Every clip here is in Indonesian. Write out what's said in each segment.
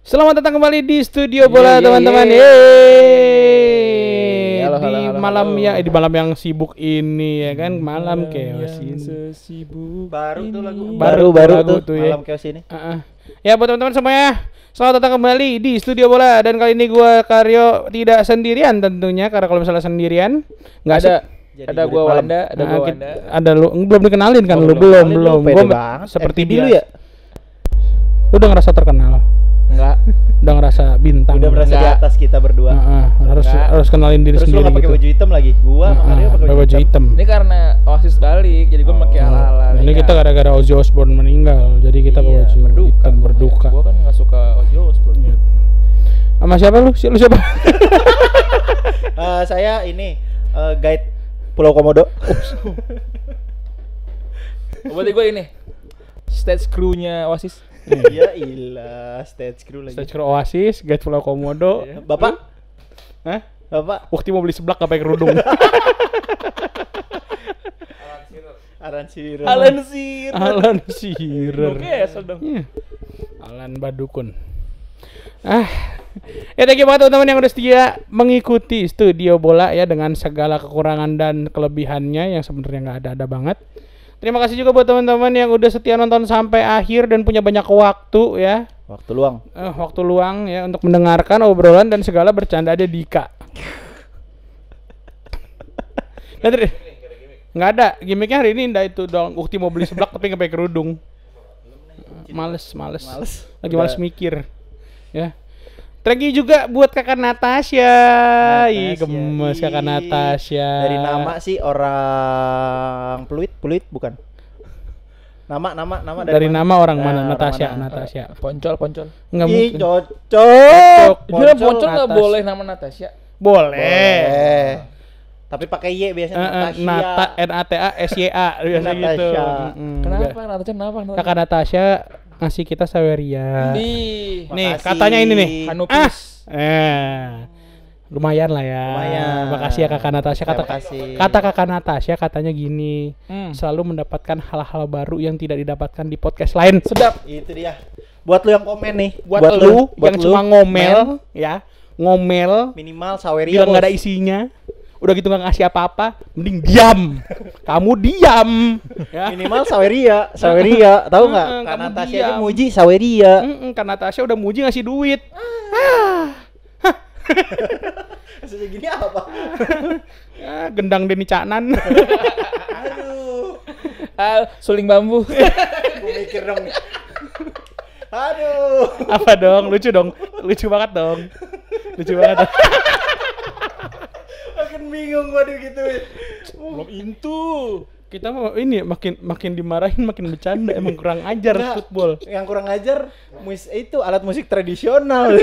Selamat datang kembali di Studio Bola teman-teman. Yeay. Di malam yang sibuk ini ya kan, malam chaos ini. Baru tuh lagu. Baru tuh ya. Malam chaos ini. Ya buat teman-teman semuanya, selamat datang kembali di Studio Bola, dan kali ini gua Karyo tidak sendirian tentunya, karena kalau misalnya sendirian nggak ada. Ada gua Wanda, Ada lu belum dikenalin kan? Lu belum. Gua Seperti dulu biasa. ya. Lu udah ngerasa terkenal? Enggak. Udah ngerasa bintang? Udah merasa di atas kita berdua. Harus kenalin diri Terus lu sendiri nggak pakai gitu. baju hitam lagi? Gua Mario pakai Baju hitam. Ini karena Oasis balik, jadi gua pakai ala-ala. Ini kita gara-gara Ozzy Osbourne meninggal, jadi kita pakai baju hitam berduka. Gua kan enggak suka Ozzy Osbourne. Sama siapa lu? Lu siapa? Saya ini guide Pulau Komodo. Berarti gua ini stage crew-nya Oasis. Iya ilah, stage crew lagi. Stage crew Oasis, Guide Pulau Komodo. Bapak? Hah? Bapak? Ukti mau beli seblak gak pakai kerudung. Alan Shearer. Alan Shearer. Oke, dong. Iya. Alan Badukun. Ya thank you banget teman-teman yang udah setia mengikuti Studio Bola ya, dengan segala kekurangan dan kelebihannya yang sebenarnya nggak ada banget. Terima kasih juga buat teman-teman yang udah setia nonton sampai akhir dan punya banyak waktu ya. Waktu luang. Waktu luang ya untuk mendengarkan obrolan dan segala bercanda ada Dika. Nggak ada gimmicknya hari ini, itu dong. Ukti mau beli seblak tapi nggak pakai kerudung. Males. Lagi males mikir. Ya. Thank you juga buat kakak Natasha. Ih, gemes kakak Natasha. Dari nama sih orang Pluit bukan? Nama dari nama orang mana? Natasha. Natasha. Poncol. Enggak Ih, mungkin. cocok. Poncol enggak boleh nama Natasha. Boleh. Tapi pakai Y biasanya Natasha. N-A-T-A-S-Y-A biasa gitu. Kenapa? Kakak Natasha ngasih kita saweria. Nih, katanya ini nih. Hanupis. Lumayan lah ya. Lumayan. Makasih ya kakak Natasha. Kata kakak Natasha katanya gini, selalu mendapatkan hal-hal baru yang tidak didapatkan di podcast lain. Sedap. Itu dia. Buat lu yang komen nih. Buat lu yang cuma ngomel ya, ngomel minimal saweria. bilang nggak ada isinya. Udah gitu nggak ngasih apa-apa, mending diam. Kamu diam. Ya. Minimal saweria, tahu nggak? Karena Natasha aja muji saweria. Karena Natasha udah muji ngasih duit. Maksudnya gini apa? Gendang Deni Caknan. Aduh. Suling bambu. Gue mikir dong. Aduh. Apa dong? Lucu banget dong. Makin bingung gua digituin. Belum itu. Kita mau ini makin dimarahin makin bercanda, emang kurang ajar football. Yang kurang ajar itu alat musik tradisional.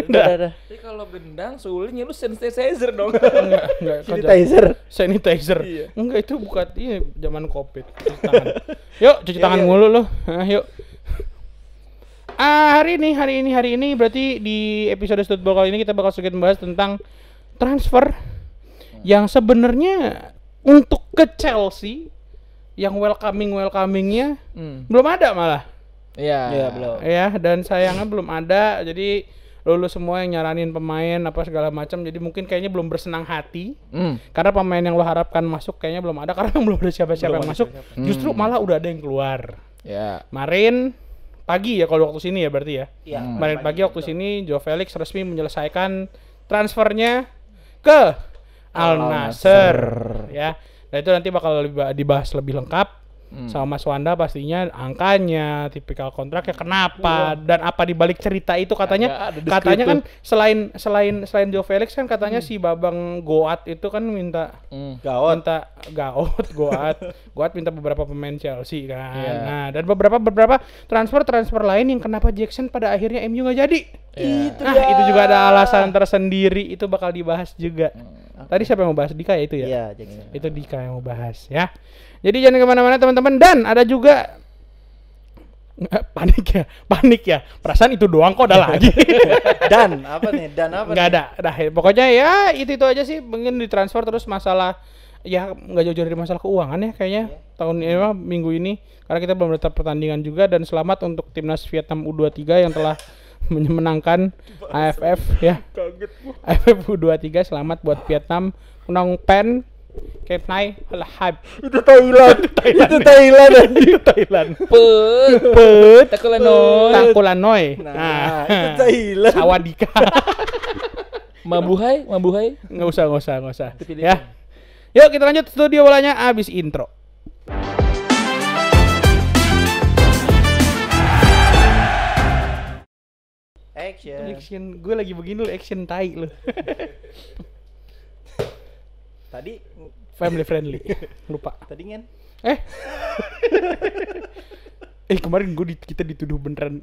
Udah. Jadi kalau gendang sulingnya lu sanitizer dong. Enggak. Sanitizer. Iya. Enggak, itu bukan zaman Covid. Cuci tangan. Yuk, cuci tangan mulu lo. Yuk. Hari ini berarti di episode Studball kali ini kita bakal sedikit membahas tentang transfer yang sebenarnya untuk ke Chelsea yang welcomingnya belum ada malah. Iya, belum. Ya, dan sayangnya belum ada. Jadi lu semua yang nyaranin pemain apa segala macam, jadi mungkin kayaknya belum bersenang hati. Karena pemain yang lo harapkan masuk kayaknya belum ada, karena belum ada siapa-siapa yang masuk. Justru malah udah ada yang keluar. Ya. Kemarin pagi ya kalau waktu sini ya berarti ya. Iya. Kemarin pagi waktu sini Joao Felix resmi menyelesaikan transfernya ke Al Nassr ya. Dan itu nanti bakal dibahas lebih lengkap sama Mas Wanda pastinya, angkanya, tipikal kontraknya, kenapa dan apa dibalik cerita itu. Katanya kan selain Joao Felix kan katanya si Babang Goat itu kan minta Goat minta beberapa pemain Chelsea kan. Nah, dan beberapa transfer lain yang kenapa Jackson pada akhirnya MU nggak jadi. Itu juga ada alasan tersendiri, itu bakal dibahas juga. Tadi siapa yang mau bahas? Dika ya itu ya? Iya, Jackson. Itu Dika yang mau bahas ya. Jadi jangan kemana-mana teman-teman. Dan ada juga panik ya. Perasaan itu doang kok ada lagi. Dan apa nih? Nggak ada. Pokoknya ya itu aja sih. Mungkin ditransfer terus masalah ya nggak jauh-jauh dari masalah keuangan ya kayaknya tahun ini minggu ini karena kita belum dapat pertandingan juga. Dan selamat untuk timnas Vietnam U23 yang telah menangkan AFF ya. AFF U23, selamat buat Vietnam. Phnom Penh, Cape Nai, Halahab. Itu Thailand. Itu Thailand anjing. Thailand. Pet. Takulanoy. Nah, itu Thailand. Sawadika. Mabuhay. Nggak usah. Ya. Yuk kita lanjut studio bolanya abis intro. Action. Gue lagi begini lu action tai lu. Tadi Family friendly. Lupa. tadi kan Kemarin kita dituduh beneran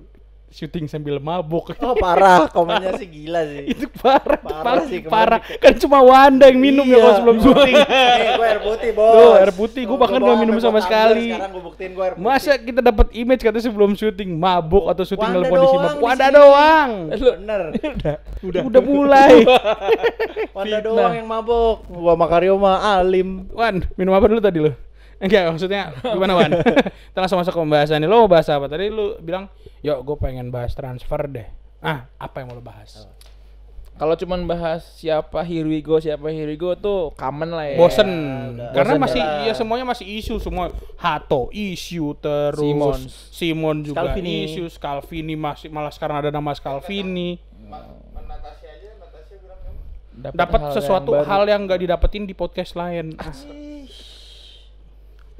syuting sambil mabuk. oh parah, komennya sih gila sih. Itu parah sih kemarin. parah. Kan cuma Wanda yang minum ya kalau sebelum syuting. Nih gue air putih bos. Tuh, air putih. Gue bahkan gak minum sama sekali. Sekarang gue buktiin gue air putih. Masa kita dapat image katanya sebelum syuting mabuk atau syuting Wanda nelpon di doang sini. di Wanda sini. doang. Bener. Udah mulai. Wanda doang yang mabok. Gua sama Karyo mah alim. Wan, minum apa dulu tadi lu? Enggak, maksudnya gimana Wan? Kita langsung masuk ke pembahasan nih. Lo mau bahas apa? Tadi lu bilang, yuk gue pengen bahas transfer deh. Apa yang mau lo bahas? Kalau cuman bahas siapa here we go tuh common lah ya. Bosen. Karena Bosen masih, lah. ya semuanya masih isu semua. Hato isu terus. Simon juga Scalvini. isu. Scalvini masih, malah sekarang ada nama Scalvini. Dapat sesuatu hal yang nggak didapetin di podcast lain.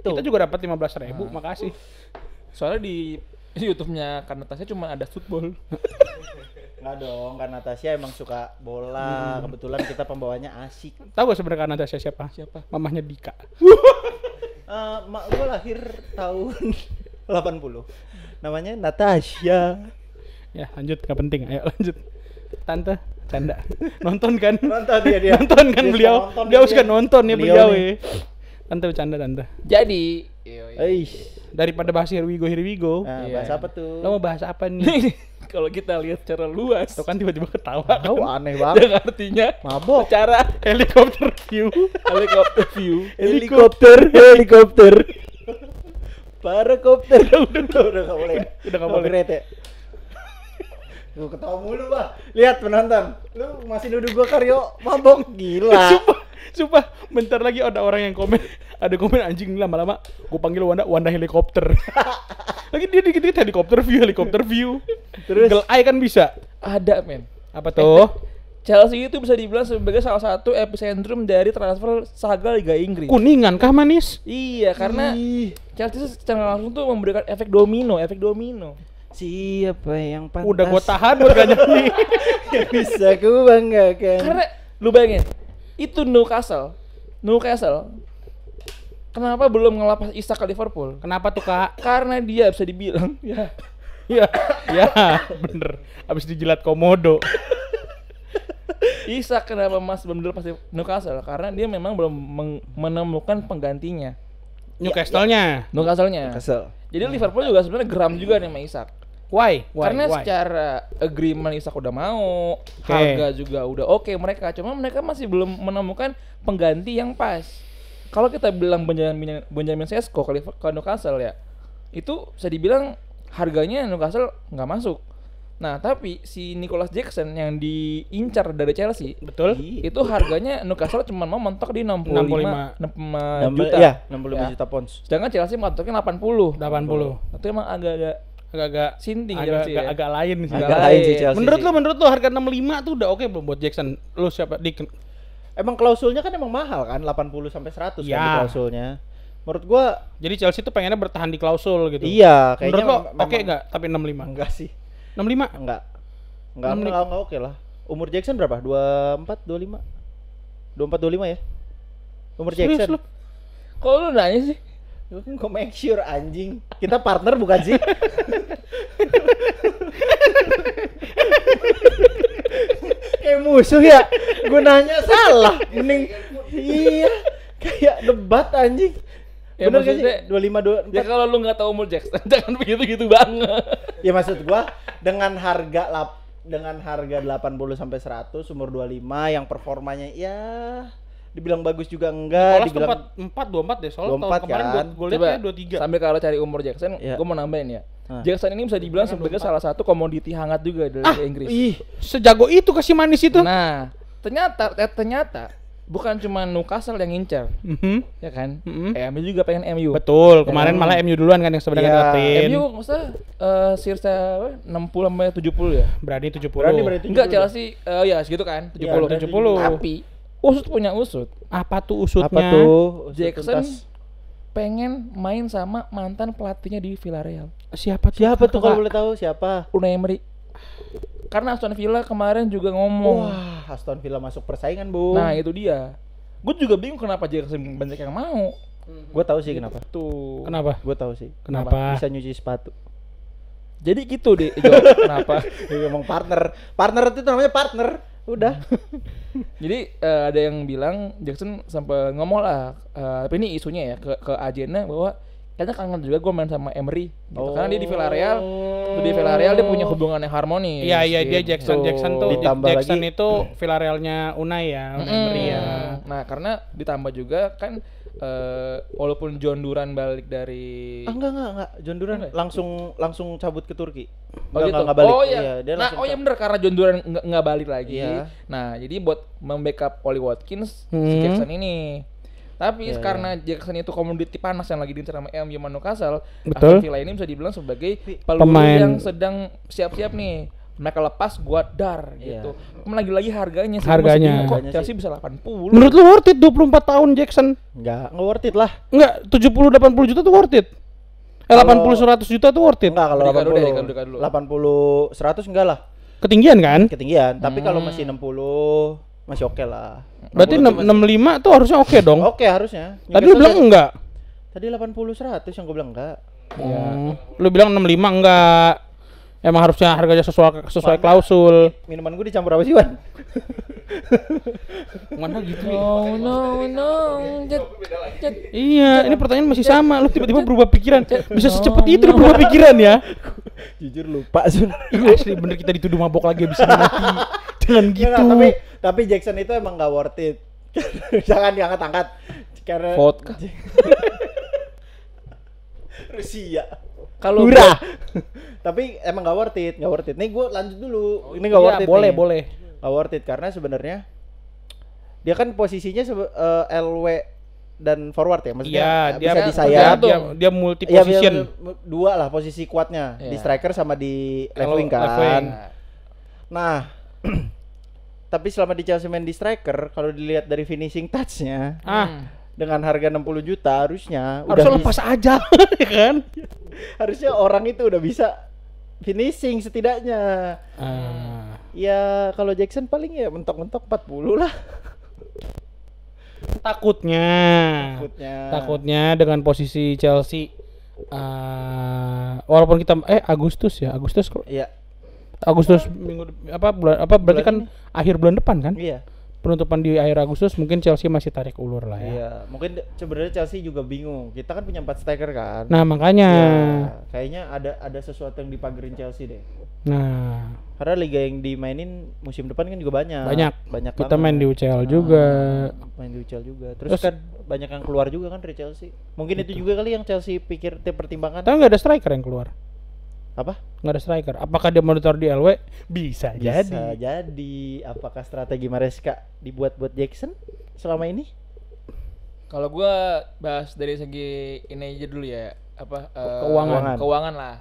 Kita juga dapat 15.000, makasih. Soalnya di YouTube-nya Natasha cuma ada football. Enggak dong, karena Natasha emang suka bola. Kebetulan kita pembawanya asik. Tahu gak sebenarnya Natasha siapa? Mamahnya Dika. Mak gue lahir tahun 80. Namanya Natasha. Ya lanjut, gak penting. Ayo lanjut. Tante, canda. Nonton kan? Nonton dia. Nonton kan Dia beliau. suka nonton Dia dia. suka nonton ya Beliau beliau nih. ya. Tante bercanda tante. Jadi, Daripada bahas here we go. Nah, Iya. bahas apa tuh? Lo mau bahas apa nih? kalau kita lihat secara luas, Tuh kan tiba-tiba ketawa. Tahu aneh banget. yang artinya Mabok. cara Helikopter view. helikopter view. Helikopter. Parakopter. Udah enggak boleh ya? Udah nggak boleh. Copyright ya? Gue ketawa mulu, Bah. Lihat penonton. Lu masih nuduh gua Karyo mabok. Gila. Sumpah, bentar lagi ada orang yang komen. Ada komen anjing lama-lama gue panggil Wanda helikopter. Lagi dia dikit-dikit helikopter view. Terus Eagle Eye kan bisa. Ada men. Apa tuh? Chelsea itu bisa dibilang sebagai salah satu epicentrum dari transfer saga Liga Inggris. Kuningan kah manis? Iya, karena Chelsea secara langsung tuh memberikan efek domino. siapa yang pantas? Udah gue tahan buat gak nyanyi. Yang bisa ku banggakan. Karena lu bayangin, itu Newcastle. Kenapa belum ngelapas Isak ke Liverpool? Kenapa tuh kak? Karena dia bisa dibilang Ya bener. Abis dijilat komodo. Isak kenapa Mas belum dilepas di Newcastle? Karena dia memang belum menemukan penggantinya. Newcastle-nya. Newcastle-nya. Kesel. Jadi Liverpool juga sebenarnya geram juga nih sama Isak. Why? Karena secara agreement Isak udah mau, harga juga udah oke mereka. Cuma mereka masih belum menemukan pengganti yang pas. Kalau kita bilang Benjamin Sesko ke Newcastle ya, itu bisa dibilang harganya Newcastle nggak masuk. Nah tapi si Nicholas Jackson yang diincar dari Chelsea, betul. Itu harganya Newcastle cuma mau mentok di 65 juta. Iya, 65 juta pounds. Sedangkan Chelsea mentoknya 80. 80. Itu emang agak sinting Chelsea ya. agak lain sih. Agak lain sih Chelsea. Menurut lu harga 65 tuh udah oke belum buat Jackson? Lu siapa Emang klausulnya kan emang mahal kan, 80 sampai 100 ya. kan di klausulnya. Menurut gua jadi Chelsea tuh pengennya bertahan di klausul gitu. iya, kayaknya menurut lo oke enggak tapi 65? Enggak sih. 65? Enggak oke lah. Umur Jackson berapa? 24, 25? 24, 25 ya? Umur Serius Jackson. lu? Kok lu nanya sih? Kok make sure anjing? Kita partner bukan sih? Kayak musuh ya? Gue nanya salah. Mending iya. Kayak debat anjing. Ya, Bener gak sih? maksudnya- 25, 24. Ya kalau lu nggak tahu umur Jackson, jangan begitu-gitu banget. Ya maksud gua dengan harga 80 sampai 100 umur 25 yang performanya ya dibilang bagus juga enggak, Nicholas dibilang 4-24 deh, soalnya 24 tahun kemarin kan. gue lihat Coba ya 23. sambil kalau cari umur Jackson, Iya. gue mau nambahin ya. Nah. Jackson ini bisa dibilang sebagai salah satu komoditi hangat juga di Liga Inggris. Ih, Sejago itu kasih manis itu. Nah, ternyata bukan cuma Newcastle yang ngincar, Mhm. ya kan? Mhm. MU juga pengen MU. Betul, kemarin malah MU duluan kan yang sebenarnya Iya. dapetin. MU maksudnya Sirsa 60 sampai 70 ya? Berani 70. berarti Enggak, Chelsea ya segitu kan, 70. berarti 70. Tapi usut punya usut. Apa tuh usutnya? Apa tuh? Jackson Tuntas. pengen main sama mantan pelatihnya di Villarreal, Siapa tuh? Siapa tuh kalau boleh tahu siapa? Unai Emery. Karena Aston Villa kemarin juga ngomong. Wah, Aston Villa masuk persaingan, Bu. Nah, itu dia. Gue juga bingung kenapa Jackson banyak yang mau. Gue tahu sih kenapa. Tuh. Kenapa? Gue tahu sih. Kenapa? Bisa nyuci sepatu. Jadi gitu deh, Jo. Kenapa? Dia emang partner. Partner itu namanya partner. Udah. Jadi ada yang bilang Jackson sampai ngomong lah, tapi ini isunya ya ke Ajena bahwa kayaknya kangen juga gue main sama Emery gitu. Karena dia di Villarreal, di Villarreal dia punya hubungan yang harmonis. Iya iya dia gitu. Jackson tuh Ditambah Jackson lagi- itu Villarrealnya Unai ya, Unai Emery ya. Nah, karena ditambah juga kan walaupun John Duran balik dari Enggak. John Duran Enggak. langsung cabut ke Turki. Oh gitu. Enggak balik. Oh iya. Dia Nah, langsung oh iya bener karena John Duran nggak balik lagi. Iya. Nah, jadi buat membackup Oli Watkins si Hmm. Jackson ini. Tapi Iya, karena Jackson itu komoditi panas yang lagi diincar sama MU sama Newcastle, Betul. Aston Villa ini bisa dibilang sebagai peluru Pemain. yang sedang siap-siap nih. Mereka lepas gua dar Iya. gitu. Lagi-lagi harganya sih. Harganya. Gua masih bingung, kok Harganya Chelsea bisa 80. Menurut lu worth it 24 tahun Jackson? Enggak worth it lah. Enggak, 70-80 juta tuh worth it. 80-100 juta tuh worth it. Enggak kalau Dika dulu deh, 80. Dika dulu. 80 100 enggak lah. Ketinggian kan? Ketinggian. Tapi kalau masih 60 masih oke lah. Berarti 65 tuh harusnya oke dong. Oke harusnya. Tadi lu bilang enggak. Tadi 80 100 yang gue bilang enggak. Lu bilang 65 enggak. Emang harusnya harganya sesuai klausul. Minuman gue dicampur apa sih, Wan? Mana gitu? No. Iya, ini pertanyaan masih sama. Lu tiba-tiba berubah pikiran. Bisa secepat itu lu berubah pikiran ya? Jujur lupa Sun. Asli bener kita dituduh mabok lagi abis ini nanti. Jangan gitu. Enggak, tapi Jackson itu emang enggak worth it. Jangan diangkat-angkat. Karena Vodka. Rusia. Kalau Murah. Tapi emang enggak worth it. Nih gue lanjut dulu. Ini enggak worth it. Boleh, nih. boleh. Nggak worth it karena sebenarnya dia kan posisinya LW dan forward ya, maksudnya Iya, bisa di dia, sayap. dia multi Iya, position. dua lah posisi kuatnya di Iya. striker sama di left Kalau wing kan. left wing. Nah, tapi selama di Chelsea main di striker, kalau dilihat dari finishing touch-nya dengan harga 60 juta harusnya Harusnya lepas aja, ya kan? harusnya orang itu udah bisa finishing setidaknya. Ya kalau Jackson paling ya mentok-mentok 40 lah. Takutnya dengan posisi Chelsea walaupun kita Agustus kok. Iya. Agustus minggu berarti Bulan kan ini. akhir bulan depan kan? Iya. Penutupan di akhir Agustus mungkin Chelsea masih tarik ulur lah ya. Iya, mungkin sebenarnya Chelsea juga bingung. Kita kan punya 4 striker kan. Nah, makanya. Ya, kayaknya ada sesuatu yang dipagerin Chelsea deh. Nah, Karena liga yang dimainin musim depan kan juga banyak. Banyak kita banget. main di UCL juga. Main di UCL juga. Terus kan banyak yang keluar juga kan dari Chelsea. Mungkin itu juga kali yang Chelsea pikir pertimbangan. Tapi nggak ada striker yang keluar. Apa? Nggak ada striker. Apakah dia mau ditaruh di LW? Bisa jadi. Bisa jadi. Apakah strategi Maresca dibuat buat Jackson selama ini? Kalau gua bahas dari segi ini aja dulu ya, keuangan lah.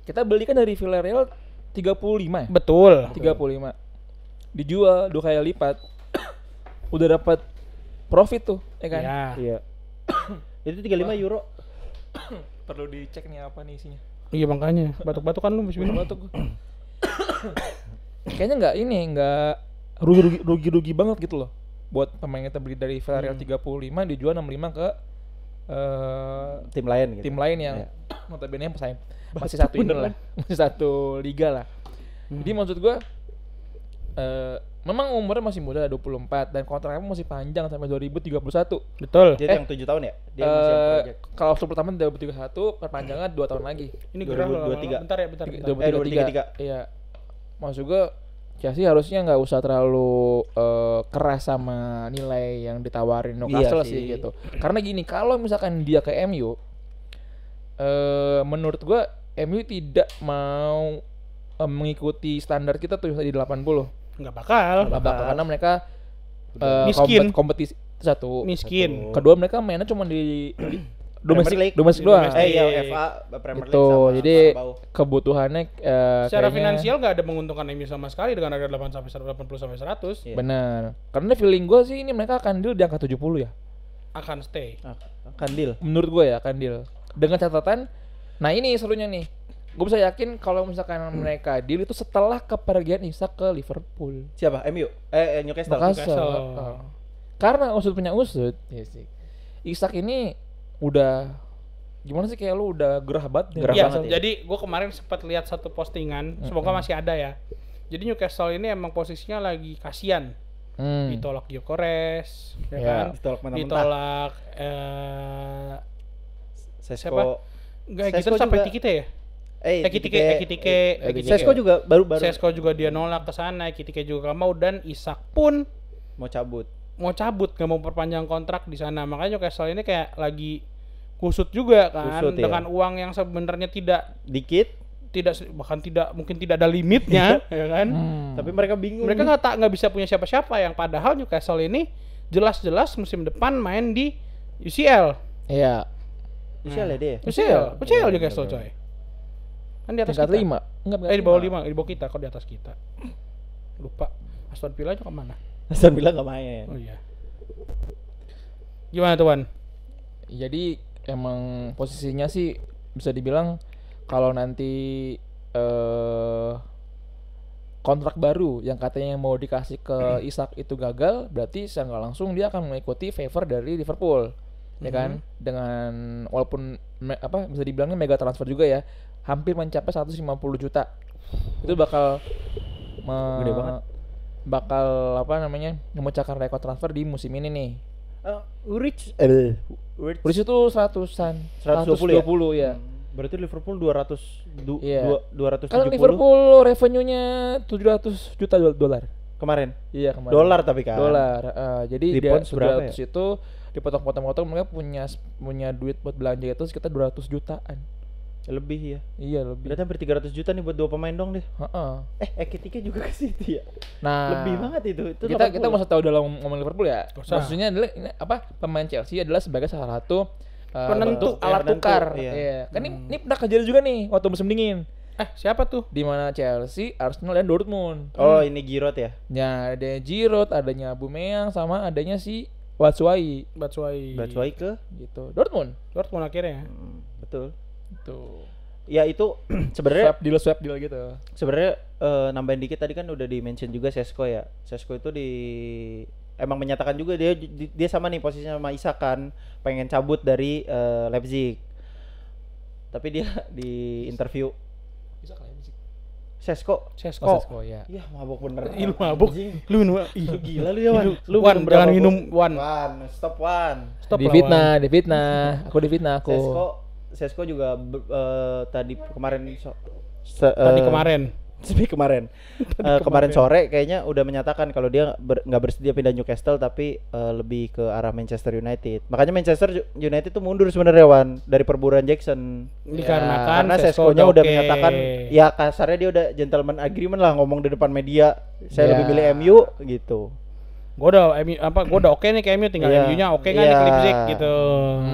Kita beli kan dari Villarreal 35 ya? Betul. 35. Dijual 2 kali lipat. Udah dapat profit tuh, ya kan? Ya. Iya. Itu 35 euro. Perlu dicek nih apa nih isinya. Iya makanya. Batuk-batuk kan lu mesti minum. Batuk. Kayaknya nggak rugi banget gitu loh. Buat pemain kita beli dari Villarreal 35 dijual 65 ke Tim lain gitu. tim lain yang notabene pesaing masih satu ini lah, masih satu liga lah. Jadi maksud gua memang umurnya masih muda 24 dan kontraknya masih panjang sampai 2031. Betul. Dia yang 7 tahun ya? Dia masih yang project. Kalau pertama 2031 perpanjangan 2 tahun lagi. Ini gerah loh. 2023. Bentar ya, bentar. 2023. Iya. Maksud gua Chelsea harusnya nggak usah terlalu keras sama nilai yang ditawarin Newcastle sih gitu. Karena gini, kalau misalkan dia ke MU, menurut gua MU tidak mau mengikuti standar kita tuh di 80. Nggak bakal Karena mereka miskin. kompetisi satu. Miskin. Kedua mereka mainnya cuma di domestik Domestik. doang. Iya, FA Premier League Itu sama jadi Carabao. kebutuhannya Secara kayaknya finansial nggak ada menguntungkan MU sama sekali dengan harga 80 sampai 100. Iya. benar. Karena feeling gue sih ini mereka akan deal di angka 70 ya. Akan stay. Akan deal. Menurut gue ya akan deal. Dengan catatan, nah ini serunya nih. Gue bisa yakin kalau misalkan mereka deal itu setelah kepergian Isak ke Liverpool. Siapa? MU? Newcastle. Newcastle. Karena usut punya usut, ya sih. Isak ini udah gimana sih, kayak lu udah gerah banget nih. Gerah Iya, banget ya. jadi gue kemarin sempat lihat satu postingan, semoga masih ada ya. Jadi Newcastle ini emang posisinya lagi kasihan. Ditolak Gyökeres, ya Ya. kan? Ditolak mentah-mentah. Ditolak Sesko. siapa? Enggak gitu Sesko sampai juga. Tikite ya? Ekitike. Ekitike. Sesko juga baru Sesko juga dia nolak ke sana, Ekitike juga gak mau, dan Isak pun mau cabut. gak mau perpanjang kontrak di sana. Makanya Newcastle ini kayak lagi kusut juga kan, Kusut, ya. dengan uang yang sebenarnya Dikit, bahkan mungkin tidak ada limitnya, ya kan? tapi mereka bingung. Mereka nggak bisa punya siapa-siapa, yang padahal Newcastle ini jelas-jelas musim depan main di UCL. Iya. UCL ya dia. UCL Newcastle coy. Kan di atas Tingkat kita. 5. Enggak, Di bawah 5, di bawah kita, kok di atas kita. Lupa. Aston Villa nya kemana? Aston Villa enggak main. Oh iya. Gimana tuan? Jadi emang posisinya sih bisa dibilang kalau nanti kontrak baru yang katanya mau dikasih ke Isak itu gagal, berarti secara nggak langsung dia akan mengikuti favor dari Liverpool, ya kan? Dengan walaupun bisa dibilangnya mega transfer juga ya, hampir mencapai 150 juta. Itu bakal Gede banget. bakal memecahkan rekor transfer di musim ini nih. Urich Urich itu 100-an, 120 ya. Berarti Liverpool 200 Iya. 270 Kan Liverpool revenue-nya 700 juta dolar. kemarin. Iya kemarin. Dolar tapi kan. Dolar. Jadi Di dia pounds berapa 700 itu dipotong-potong mereka punya duit buat belanja itu sekitar 200 jutaan. Lebih ya. Iya lebih. Berarti hampir 300 juta nih buat dua pemain dong deh. Heeh. Ekitike juga ke situ ya. Nah, Lebih banget itu. kita nggak usah tahu dalam ngomong Liverpool ya. Nggak usah. Maksudnya adalah ini pemain Chelsea adalah sebagai salah satu Penentu, bentuk alat penentu, tukar. iya. Iya. Kan ini pernah kejadian juga nih waktu musim dingin. Siapa tuh? Di mana Chelsea, Arsenal dan Dortmund. Oh, ini Giroud ya. Ya, adanya Giroud, adanya Aubameyang, sama adanya si Batshuayi Batshuayi ke gitu. Dortmund. akhirnya. betul. Tuh. Ya itu sebenarnya Swap deal gitu. sebenarnya nambahin dikit tadi kan udah di mention juga Sesko ya. Sesko itu emang menyatakan juga dia sama nih posisinya sama Isak kan, pengen cabut dari Leipzig. Tapi dia di interview Sesko ya. iya mabuk bener. Ih, lu mabuk. Lu Gila lu ya Wan. Lu Wan, minum berapa jangan kok? minum, Wan. Stop Wan. Stop Di lah, Wan. fitnah. Aku di fitnah aku. Sesko juga tadi kemarin kemarin sore kayaknya udah menyatakan kalau dia nggak bersedia pindah Newcastle tapi lebih ke arah Manchester United. Makanya Manchester United tuh mundur sebenarnya Wan dari perburuan Jackson. Karena Sesko-nya udah menyatakan ya kasarnya dia udah gentleman agreement lah ngomong di depan media. Saya lebih milih MU gitu. Gue udah oke nih ke MU, tinggal MU-nya oke kan nih ke Leipzig gitu.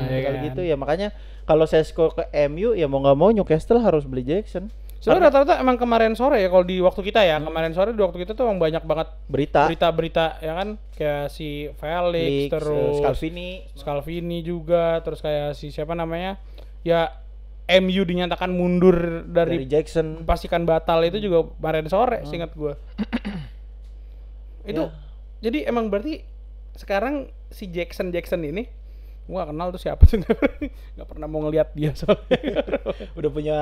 Kalau gitu ya makanya kalau Sesko ke MU ya mau nggak mau Newcastle harus beli Jackson. Sebenarnya rata-rata emang kemarin sore ya kalau di waktu kita ya, kemarin sore di waktu kita tuh emang banyak banget berita-berita ya kan, kayak si Felix terus Scalvini juga, terus kayak si siapa namanya ya, MU dinyatakan mundur dari Jackson, pastikan batal itu juga kemarin sore seingat gue. Itu jadi emang berarti sekarang si Jackson ini gua gak kenal tuh siapa tuh, nggak pernah mau ngelihat dia soalnya. Udah punya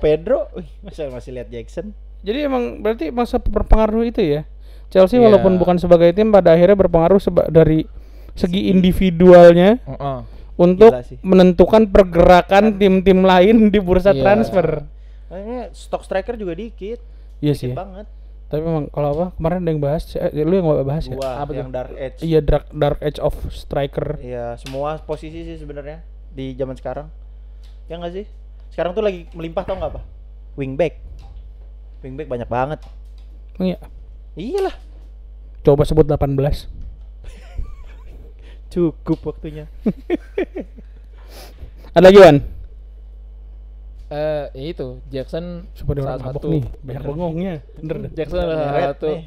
Pedro, masih lihat Jackson. Jadi emang berarti masa berpengaruh itu ya. Chelsea walaupun bukan sebagai tim pada akhirnya berpengaruh dari segi individualnya untuk menentukan pergerakan tim-tim lain di bursa transfer. Kayaknya stok striker juga dikit. Iya sih. Banget. Tapi memang kalau apa kemarin ada yang bahas, lu yang nggak bahas ya? Gua Apa yang Dark Edge. Iya, Dark Edge of Striker. Iya, semua posisi sih sebenarnya di zaman sekarang. Ya nggak sih? Sekarang tuh lagi melimpah, tau nggak apa? Wingback banyak banget. Iya. Iyalah, Coba sebut 18. cukup waktunya. Ada lagi, Wan? Ya itu Jackson Supaya orang salah mabok satu. nih, banyak bengongnya. Bener dah. Jackson adalah salah Meret satu. nih.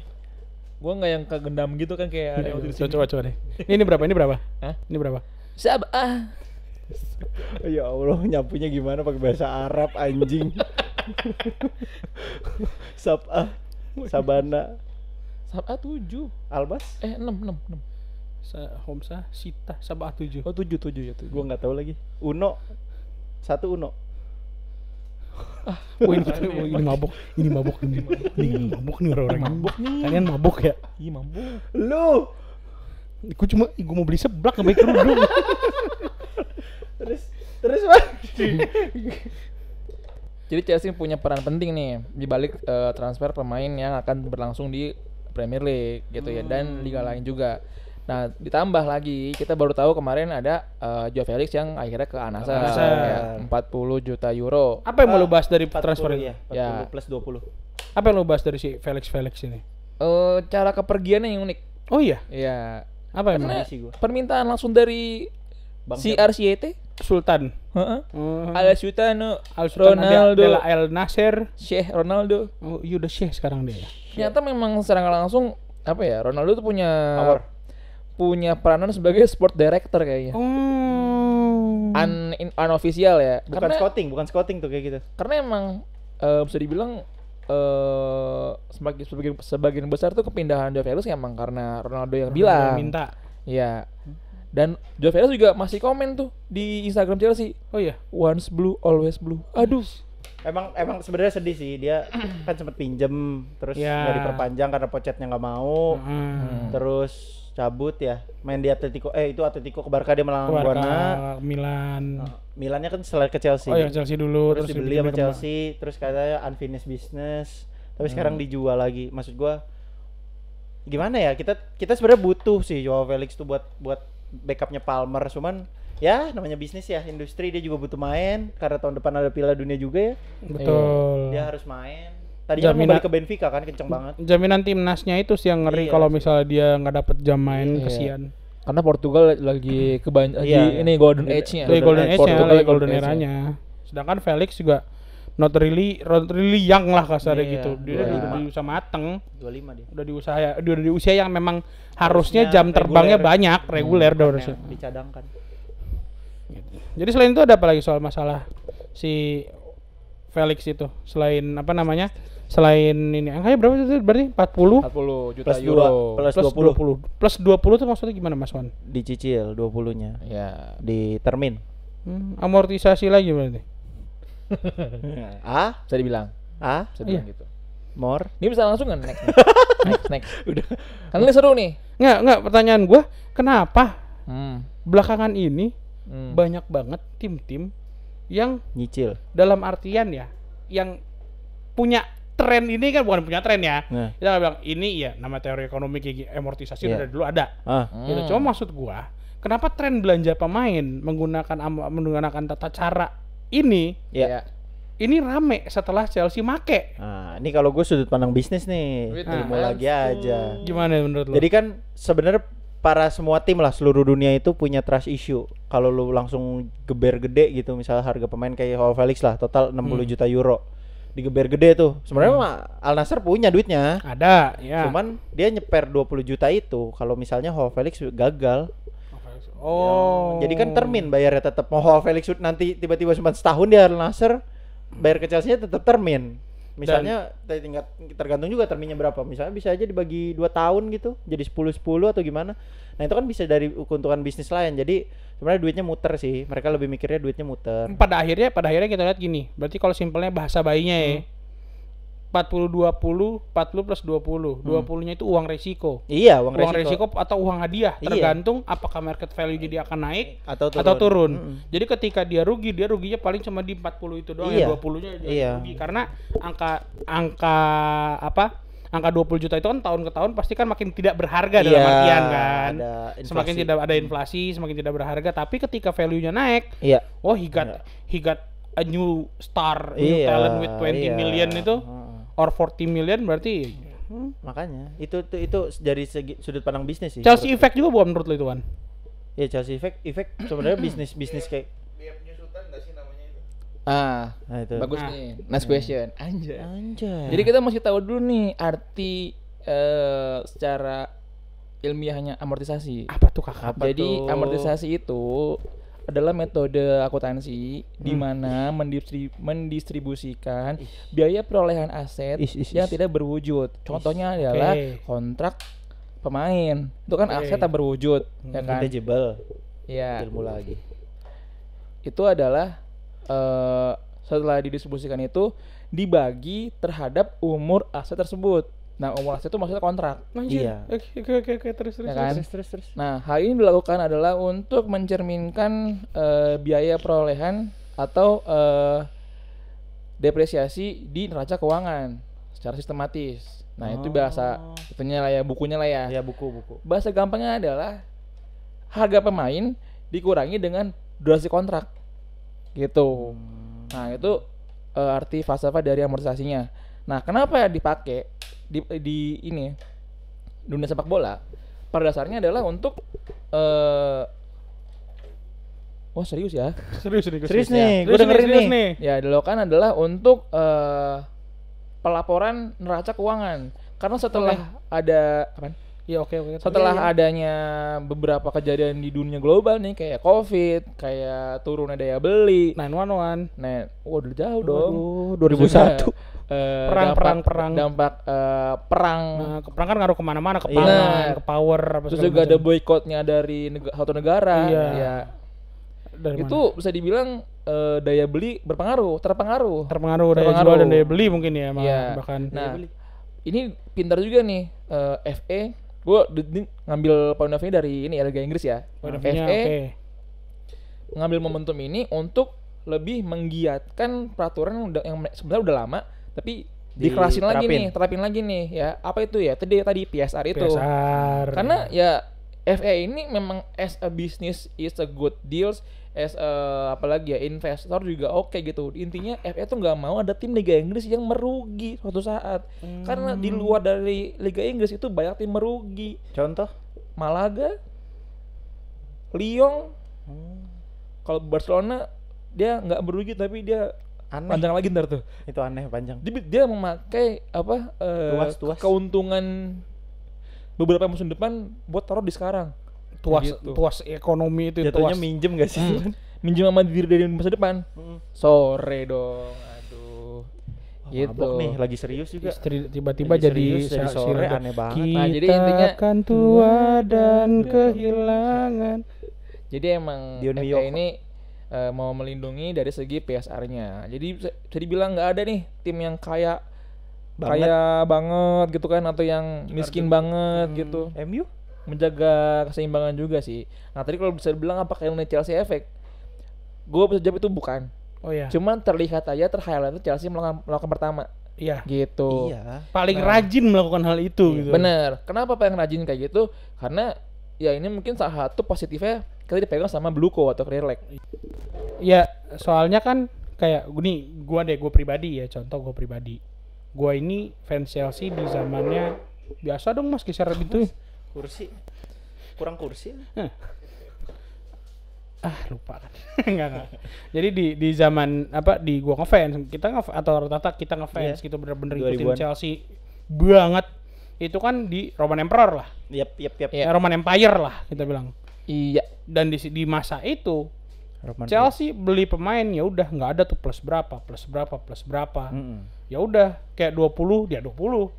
Gua nggak yang kegendam gitu kan kayak ada yang waktu di sini. Coba deh. Ini berapa? Ini berapa? Hah? Ini berapa? Sabah. Ya Allah, nyapunya gimana pakai bahasa Arab anjing. Sabana, Sabah 7. Albas. 6. Homsa, Sita, Sabah 7. Oh 7 ya 7. Gua nggak tahu lagi. Uno. Satu Uno. Wah, ini mabok nih orang-orang. Mabok nih. Kalian mabok ya? Iya mabuk. Lu. Gue mau beli seblak nggak baik kerudung. Terus Bang. Jadi Chelsea punya peran penting nih di balik transfer pemain yang akan berlangsung di Premier League gitu ya dan liga lain juga. Nah, ditambah lagi kita baru tahu kemarin ada Joao Felix yang akhirnya ke Al-Nassr ya, 40 juta euro. Apa yang mau lu bahas dari 40 transfer ya, ini? 40 Ya. plus 20. Apa yang lu bahas dari si Felix ini? Cara kepergiannya yang unik. Oh iya, Ya, apa emang? karena sih gua. permintaan langsung dari Bang si siapa? RCT, Sultan. heeh. Oh, Al Sultano, Al Sultan Ronaldo, Bela El Nasser. Sheikh Ronaldo. Oh, iya udah Syekh sekarang dia. Ternyata memang secara nggak langsung apa ya, Ronaldo tuh Power. punya peranan sebagai sport director kayaknya. Oh. Unofficial ya. Bukan scouting tuh kayak gitu. Karena emang bisa dibilang sebagian besar tuh kepindahan Joao Felix emang karena Ronaldo yang bilang. Minta. Iya. Dan Joao Felix juga masih komen tuh di Instagram Chelsea. Oh iya. Once blue, always blue. Aduh. Emang sebenarnya sedih sih, dia kan sempat pinjem terus Ya. nggak diperpanjang karena Pochetnya nggak mau. Terus cabut ya, main di Atletico ke Barca dia melawan Barcelona. Barca, Milan. Milannya kan setelah ke Chelsea. Oh yang Chelsea dulu terus dibeli sama dipindahin ke Chelsea, terus katanya unfinished business. Tapi sekarang dijual lagi. Maksud gua gimana ya? Kita sebenarnya butuh sih Joao Felix tuh buat backupnya Palmer, cuman ya namanya bisnis ya, industri, dia juga butuh main karena tahun depan ada Piala Dunia juga ya. Betul. Dia harus main. Tadinya mau balik ke Benfica kan, kenceng banget. Jaminan timnasnya itu sih yang ngeri Iya, kalau misalnya dia nggak dapet jam main, Iya. kesian. Karena Portugal lagi Iya. ini golden age-nya. Golden Age-nya, Portugal lagi golden age-nya. era-nya. Sedangkan Felix juga not really young lah kasarnya Iya, gitu. Dia iya. udah udah mateng, 25 dia. udah di usia yang memang harusnya jam terbangnya reguler. banyak, reguler dah Bukan harusnya. yang dicadangkan. Jadi selain itu ada apa lagi soal masalah si Felix itu? Selain apa namanya? Selain ini angkanya berapa itu berarti? 40 40 juta Plus euro. 2, plus plus 20. 20. Plus 20 tuh maksudnya gimana Mas Wan? Dicicil 20-nya. Ya. Di termin. Amortisasi lagi berarti. Bisa dibilang. Bisa dibilang Iya. gitu. More. Ini bisa langsung kan next. Udah. Kan ini seru nih. Enggak, pertanyaan gua, kenapa belakangan ini Hmm. banyak banget tim-tim yang Nyicil. dalam artian ya, yang punya tren ini kan bukan punya tren ya. Nah. Kita nggak bilang ini ya nama teori ekonomi kayak amortisasi Iya. udah dulu ada. Gitu. Cuma maksud gua, kenapa tren belanja pemain menggunakan tata cara ini Ya. ini rame setelah Chelsea make? Nah, ini kalau gue sudut pandang bisnis nih, Duit ilmu nih. lagi aja. Gimana menurut lo? Jadi kan sebenarnya para semua tim lah seluruh dunia itu punya trust issue. Kalau lu langsung geber gede gitu, misalnya harga pemain kayak Joao Felix lah, total 60 juta euro. Digeber gede tuh. Sebenarnya mah Al Nassr punya duitnya. Ada, ya. Cuman dia nyeper 20 juta itu kalau misalnya Joao Felix gagal. Oh. Jadi kan termin bayarnya tetap. Mau Joao Felix nanti tiba-tiba cuma setahun di Al Nassr, bayar ke Chelsea-nya tetap termin. Misalnya tingkat tergantung juga terminnya berapa. Misalnya bisa aja dibagi 2 tahun gitu, jadi 10-10 atau gimana. Nah, itu kan bisa dari keuntungan bisnis lain. Jadi sebenarnya duitnya muter sih. Mereka lebih mikirnya duitnya muter. Pada akhirnya kita lihat gini. Berarti kalau simpelnya bahasa bayinya ya. 40 plus 20. 20-nya itu uang resiko. Iya, uang Uang resiko. resiko atau uang hadiah, Iya. tergantung apakah market value jadi akan naik Atau atau turun. Mm-mm. Jadi ketika dia ruginya paling cuma di 40 itu doang, Iya. ya 20-nya dia Iya. rugi karena angka angka 20 juta itu kan tahun ke tahun pasti kan makin tidak berharga dalam artian kan. Ada Semakin tidak ada inflasi, semakin tidak berharga. Tapi ketika value-nya naik, Iya. oh he got a new star, new talent with 20 million itu, or 40 million berarti. Makanya itu dari segi sudut pandang bisnis sih. Chelsea effect juga bukan menurut lo itu kan? Ya Chelsea effect sebenarnya bisnis kayak. Nah itu. bagus nih. Next question. Anjay. Jadi Jadi kita masih tahu dulu nih arti secara ilmiahnya amortisasi. Apa tuh kakak? Jadi tuh? amortisasi itu adalah metode akuntansi di mana mendistribusikan biaya perolehan aset yang tidak berwujud. Contohnya adalah kontrak pemain. Itu kan aset tak berwujud, ya kan? intangible. Ya. Ilmu lagi. Itu adalah setelah didistribusikan itu dibagi terhadap umur aset tersebut. Nah, umur aset itu maksudnya kontrak. Iya. Oke, terus. Ya kan? Terus. Nah, hal ini dilakukan adalah untuk mencerminkan biaya perolehan atau depresiasi di neraca keuangan secara sistematis. Nah, itu bahasa itunya lah ya, bukunya lah ya. Ya buku. Bahasa gampangnya adalah harga pemain dikurangi dengan durasi kontrak. Gitu. Nah, itu arti falsafah dari amortisasinya. Nah, kenapa dipakai di ini dunia sepak bola? Pada dasarnya adalah untuk oh serius ya? Serius nih, gue dengerin nih. Ya, dilakukan adalah untuk pelaporan neraca keuangan. Karena setelah ada apa? Iya, oke. Setelah adanya beberapa kejadian di dunia global nih kayak Covid, kayak turunnya daya beli. 911. Nah, udah jauh dong. 2001. Perang. Dampak perang. Nah, perang kan ngaruh kemana-mana, ke pangan, ke power, apa Terus segala juga macam. ada boykotnya dari satu negara. Iya. Ya. Dari Itu bisa dibilang daya beli terpengaruh. Terpengaruh daya jual dan daya beli mungkin ya, Iya. bahkan. Nah, ini pintar juga nih FA. Gue ngambil point of view dari ini Liga Inggris ya. FA ngambil momentum ini untuk lebih menggiatkan peraturan yang sebenarnya udah lama tapi terapin lagi nih ya. Apa itu ya? Tadi PSR itu. PSR. Karena ya FA ini memang as a business is a good deals, as a, apalagi ya investor juga oke gitu. Intinya FA tuh nggak mau ada tim Liga Inggris yang merugi suatu saat. Karena di luar dari Liga Inggris itu banyak tim merugi. Contoh? Malaga, Lyon. Kalau Barcelona dia nggak merugi tapi dia Aneh. panjang lagi ntar tuh. Itu aneh panjang. Dia memakai apa Tuas. keuntungan beberapa musim depan buat taruh di sekarang. Tuas ekonomi itu. Jatuhnya tuas. minjem gak sih? Minjem sama diri dari masa depan. Sore dong. Aduh. Gitu. Mabok nih, lagi serius juga. Tiba-tiba Lagi jadi serius, dari sore aneh banget. Kita Nah, jadi intinya akan tua dan kehilangan. Jadi emang Di New FA York. ini mau melindungi dari segi PSR-nya. Jadi bisa dibilang nggak ada nih tim yang kaya banget gitu kan, atau yang miskin banget gitu. MU? Menjaga keseimbangan juga sih. Nah, tadi kalau bisa dibilang apakah ini Chelsea effect? Gue bisa jawab itu bukan. Oh iya. Cuman terlihat aja terhighlight itu Chelsea melakukan pertama. Iya. Gitu. Iya. Paling rajin melakukan hal itu gitu. Bener. Kenapa paling rajin kayak gitu? Karena ya ini mungkin salah satu positifnya kita dipegang sama Bluco atau Clear Lake. Ya, soalnya kan kayak gue pribadi ya, contoh gue pribadi. Gue ini fans Chelsea di zamannya biasa dong Mas geser gitu. Kursi. Kurang kursi. Lupa kan. Enggak. Jadi di zaman di gua ngefans, atau rata-rata kita ngefans gitu, bener-bener ngikutin 2000-an. Chelsea banget. Itu kan di Roman Emperor lah. Yap. Iya. Roman Empire lah kita bilang. Iya. Dan di masa itu Chelsea beli pemain ya udah nggak ada tuh plus berapa. Ya udah kayak 20 dia 20.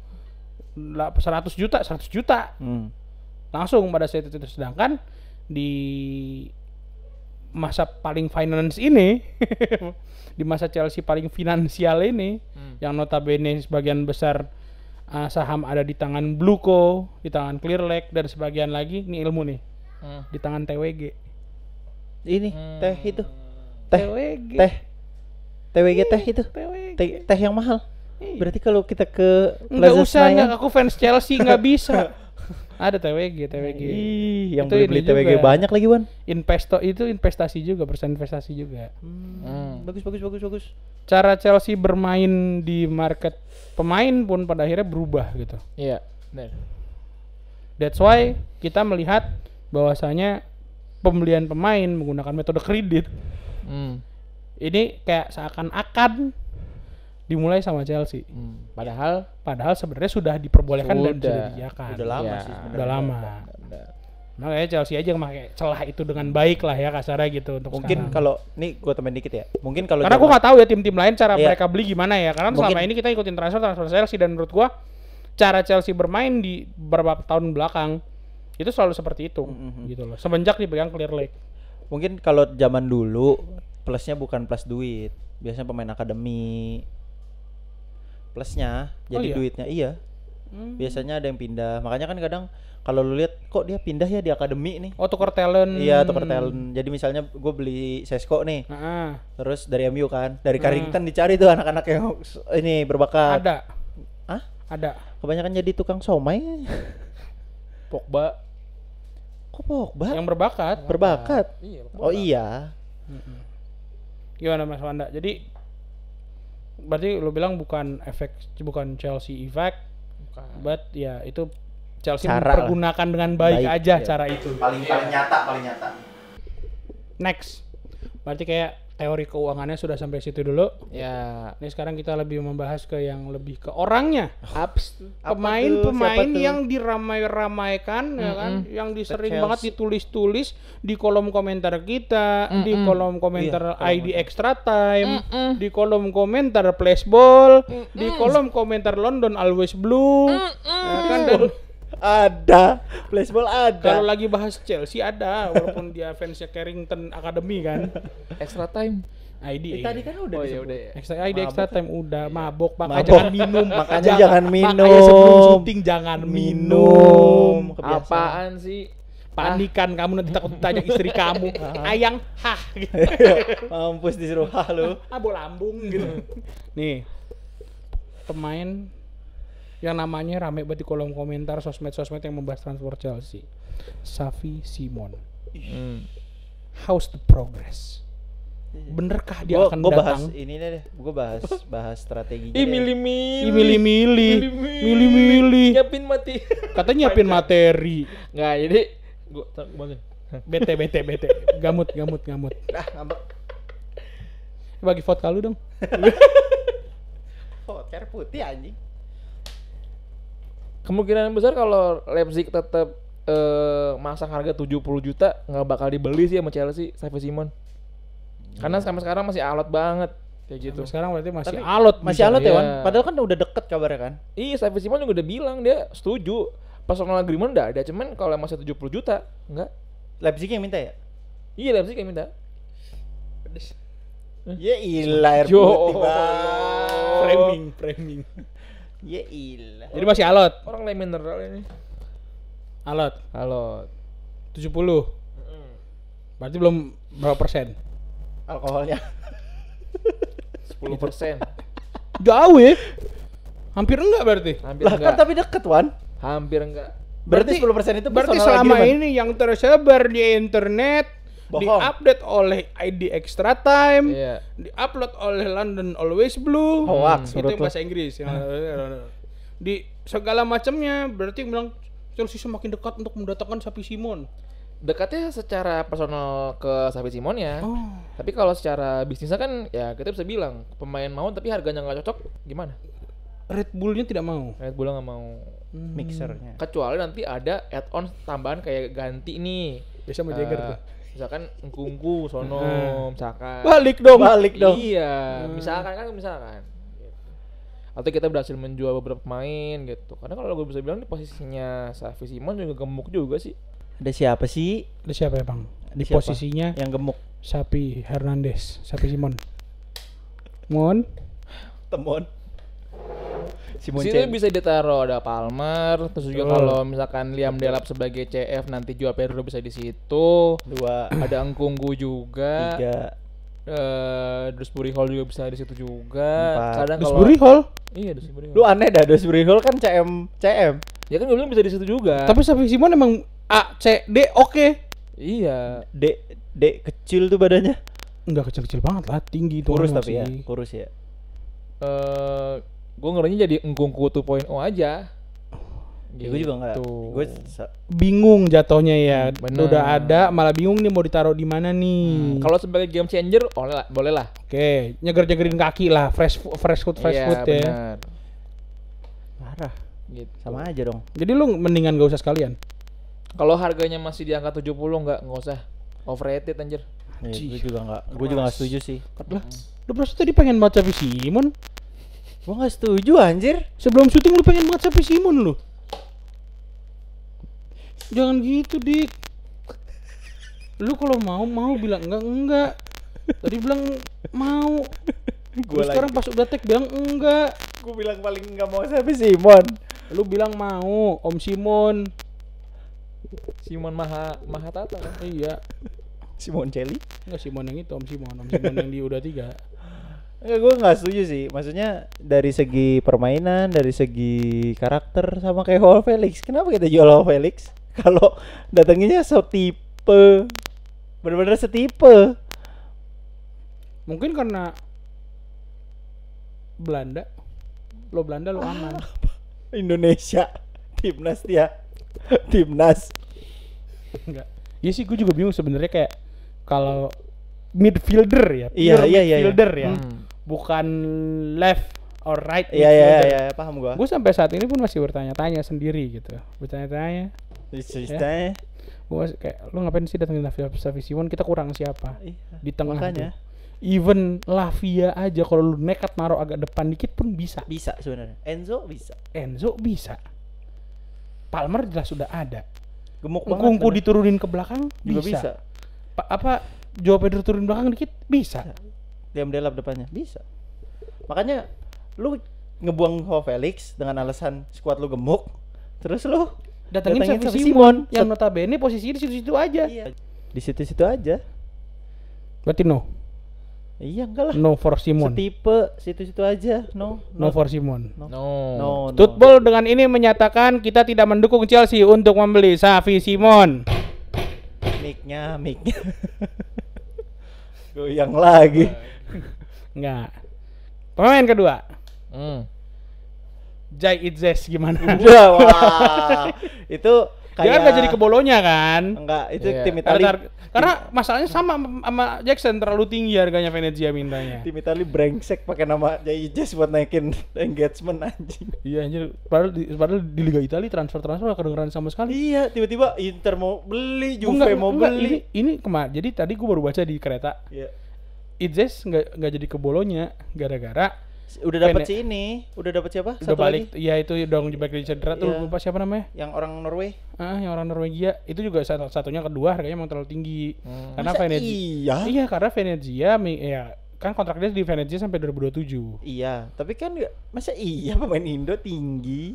100 juta. Langsung pada saat itu. Sedangkan di masa paling finance ini di masa Chelsea paling finansial ini yang notabene sebagian besar saham ada di tangan Bluco, di tangan Clear Lake, dan sebagian lagi ini ilmu nih di tangan TWG. Ini teh itu. TWG. TWG teh itu. TWG. Teh yang mahal. Berarti kalau kita ke Nggak Plaza usah, Senayan, aku fans Chelsea nggak bisa. Ada TWG. ih, yang Itu beli ini TWG juga. banyak lagi, Wan. Itu investasi juga, persen investasi juga. Bagus. Cara Chelsea bermain di market pemain pun pada akhirnya berubah gitu. Iya, benar. That's why kita melihat bahwasanya pembelian pemain menggunakan metode kredit ini kayak seakan-akan dimulai sama Chelsea. Padahal sebenarnya sudah diperbolehkan dan sudah diiyakan. Udah lama Ya, sih sebenarnya. Udah lama. Makanya Chelsea aja yang pakai celah itu dengan baik lah ya kasarnya gitu untuk Mungkin sekarang. kalau nih gua tambahin dikit ya. Mungkin kalau Karena gue nggak tahu ya tim-tim lain cara Iya. mereka beli gimana ya. Karena Mungkin- selama ini kita ikutin transfer Chelsea dan menurut gua cara Chelsea bermain di beberapa tahun belakang itu selalu seperti itu gitu loh. Semenjak dipegang Clear Lake. mungkin kalau zaman dulu plusnya bukan plus duit. Biasanya pemain akademi. Plusnya jadi iya? duitnya iya. Biasanya ada yang pindah. Makanya kan kadang kalau lu lihat kok dia pindah ya di akademi nih. Oh, tukar talent. Iya, tukar talent. Jadi misalnya gue beli Sesko nih. Heeh. Terus dari MU kan, dari Carrington dicari tuh anak-anak yang ini berbakat. Ada. Hah? Ada. Kebanyakan jadi tukang somai. Pogba. Kok Pogba? Yang berbakat. Berbakat. Iya, Oh iya. Gimana Mas Wanda? Jadi berarti lu bilang bukan Chelsea effect, but ya itu Chelsea Cara mempergunakan dengan baik, Baik, aja iya. cara itu. Paling nyata. Next. Berarti kayak teori keuangannya sudah sampai situ dulu. Ya, Ini sekarang kita lebih membahas ke yang lebih ke orangnya. ups. Pemain-pemain Siapa tuh? yang diramai-ramaikan ya kan, yang sering Chelsea. banget ditulis-tulis di kolom komentar kita, di kolom komentar Iya, ID Extra Time, di kolom komentar Flashball, di kolom komentar London Always Blue, ya kan, dan Ada. Flashball kalau ada. lagi bahas Chelsea ada, walaupun dia fansnya Carrington Academy kan, Extra time. ID. Tadi kan udah Oh ya disebut. udah ya. Extra ID Extra Time udah mabok, makanya Mabok. jangan minum, Makanya jangan minum. Makanya sebelum syuting jangan minum. Kebiasaan. Apaan sih? Panikan kamu nanti takut ditanya istri kamu. Ayang, hah gitu. Mampus disuruh halo. Abo lambung gitu. Nih. Pemain yang namanya rame banget di kolom komentar sosmed-sosmed yang membahas transfer Chelsea. Xavi Simon. How's the progress? Benerkah dia akan Gue bahas datang? ini deh. Gue bahas strateginya. Ih, deh. milih-milih. Milih-milih. Nyiapin mati. Katanya nyiapin materi. Nggak, jadi gua bantuin. Bete. Gamut. Ah, ngambek. Bagi vote kalau dong. Oh, air putih anjing. Kemungkinan besar kalau Leipzig tetap masang harga 70 juta nggak bakal dibeli sih sama Chelsea, Xavi Simon. Karena sampai sekarang masih alot banget kayak gitu. Sampai sekarang berarti masih Tapi alot. Masih alot ya, Iya. Wan? Padahal kan udah deket kabarnya kan. Iya, Xavi Simon juga udah bilang dia setuju. Personal agreement udah ada, cuman kalau masih 70 juta enggak. Leipzig yang minta ya? Iya, Leipzig yang minta. Ya ilah air Yo. putih bang. Framing. Ya ilah. Jadi masih alot. Orang lain mineral ini. Alot. Alot. 70. Berarti belum berapa persen? Alkoholnya. 10%. Jauh ya. Hampir enggak berarti. Hampir Lah kan enggak. tapi deket Wan. Hampir enggak. Berarti 10% itu Berarti personal selama agreement. ini yang tersebar di internet Bohong. diupdate oleh ID Extra Time, Iya. diupload oleh London Always Blue. Hoax, Itu menurut yang lo. bahasa Inggris. Di segala macamnya berarti bilang Chelsea semakin dekat untuk mendatangkan Xavi Simon. Dekatnya secara personal ke Xavi Simon ya. Oh. Tapi kalau secara bisnisnya kan ya kita bisa bilang pemain mau tapi harganya nggak cocok gimana? Red Bull-nya tidak mau. Red Bull nggak mau. Mixernya. Kecuali nanti ada add-on tambahan kayak ganti nih. Biasa sama Jagger tuh. Misalkan engkungku sono misalkan. Balik dong. Balik dong. Iya, misalkan kan misalkan. Gitu. Atau kita berhasil menjual beberapa pemain gitu. Karena kalau gue bisa bilang di posisinya Xavi Simon juga gemuk juga sih. Ada siapa sih? Ada siapa ya bang? Di Siapa? posisinya Yang gemuk. Xavi Hernandez, Xavi Simon. Mon. Temon. Simon Situ bisa ditaruh ada Palmer, terus juga kalau misalkan Liam Delap sebagai CF nanti Joao Pedro bisa di situ. 2, Ada Engkunggu juga. 3. Dewsbury Hall juga bisa di situ juga. 4. Kadang kalau Dewsbury Hall. iya Dewsbury Hall. Lu aneh dah, Dewsbury Hall kan CM. Ya kan gue bilang bisa di situ juga. Tapi Xavi Simon emang A, C, D oke. Iya. D kecil tuh badannya. Enggak kecil-kecil banget lah, tinggi tuh. Kurus orang tapi ya, masih. kurus ya. Gue ngerinya jadi Ngkungku 2.0 aja. Ya, gue juga enggak. Gue Bingung jatuhnya ya. Bener. Udah ada malah bingung nih mau ditaruh di mana nih. Kalau sebagai game changer boleh lah. Oke, nyeger-nyegerin kaki lah, fresh food Iya, ya. benar. parah. Gitu. Sama aja dong. Jadi lu mendingan gak usah sekalian. Kalau harganya masih di angka 70 nggak usah. Overrated anjir. Nih, Cih, gue juga enggak setuju sih. Lah, lu berarti tadi pengen banget Xavi Simon. Gue enggak setuju anjir. Sebelum syuting lu pengen banget Xavi Simon lu. Jangan gitu, Dik. Lu kalau mau bilang enggak. Tadi bilang mau. Terus sekarang pas udah tag bilang enggak. Gue bilang paling enggak mau Xavi Simon. Lu bilang mau, Om Simon. Simon Mahatata kan. Iya. Simon Celli? Enggak Simon yang itu, Om Simon yang di udah 3. Enggak, gue nggak setuju sih. Maksudnya dari segi permainan, dari segi karakter sama kayak Joao Felix. Kenapa kita jual Joao Felix? Kalau datanginnya setipe, benar-benar setipe. Mungkin karena Belanda. Lo Belanda lo aman. Indonesia, timnas dia, timnas. Enggak. Iya sih gue juga bingung sebenarnya kayak kalau midfielder ya. Iya, pure iya, midfielder iya. ya. Bukan left or right Iya, midfielder. iya, paham gua. Gue sampai saat ini pun masih bertanya-tanya sendiri gitu. Bertanya-tanya. Ceritanya. Gue kayak lu ngapain sih datengin Xavi Simon, kita kurang siapa? Iya. Di tengah Makanya tuh. Even Lavia aja kalau lu nekat naruh agak depan dikit pun bisa. bisa sebenarnya. Enzo bisa. Enzo bisa. Palmer jelas sudah ada. Gemuk banget. Ngkungku bener. diturunin ke belakang juga bisa. bisa. Joao Pedro turun belakang dikit bisa. Diam delap depannya bisa. Makanya lu ngebuang Joao Felix dengan alasan skuad lu gemuk, terus lu Datengin datengin Xavi Xavi Simon Simon. yang notabene posisinya di situ-situ aja. Iya. Di situ-situ aja. Berarti no. Iya enggak lah. No for Simon. Setipe situ-situ aja. No. No for Simon. No. No. Football dengan ini menyatakan kita tidak mendukung Chelsea untuk membeli Xavi Simon. Mic-nya. Goyang lagi. Enggak. Pemain kedua. Jai Itzes gimana? Udah, wah. Itu Dia kan nggak jadi ke Bolonya kan? Enggak, itu Iya. tim Itali. Karena masalahnya sama Jackson, terlalu tinggi harganya Venezia mintanya. Tim Itali brengsek pakai nama Jai Ijes buat naikin engagement anjing. Iya anjir, padahal di Liga Italia transfer gak kedengeran sama sekali. Iya, tiba-tiba Inter mau beli, Juve Enggak, mau enggak, beli. Ini kemarin. Jadi tadi gue baru baca di kereta. Iya. Itzes nggak jadi ke Bolonya gara-gara Udah dapat si ini, udah dapat siapa? udah Satu balik. lagi Iya itu dong balik dari cedera tuh, Iya. lupa siapa namanya? yang orang Norway. Yang orang Norwegia itu juga satunya kedua harganya emang terlalu tinggi. Karena Masa Venezia. iya? Iya, karena Venezia ya kan kontraknya di Venezia sampai 2027. Iya, tapi kan masa iya pemain Indo tinggi?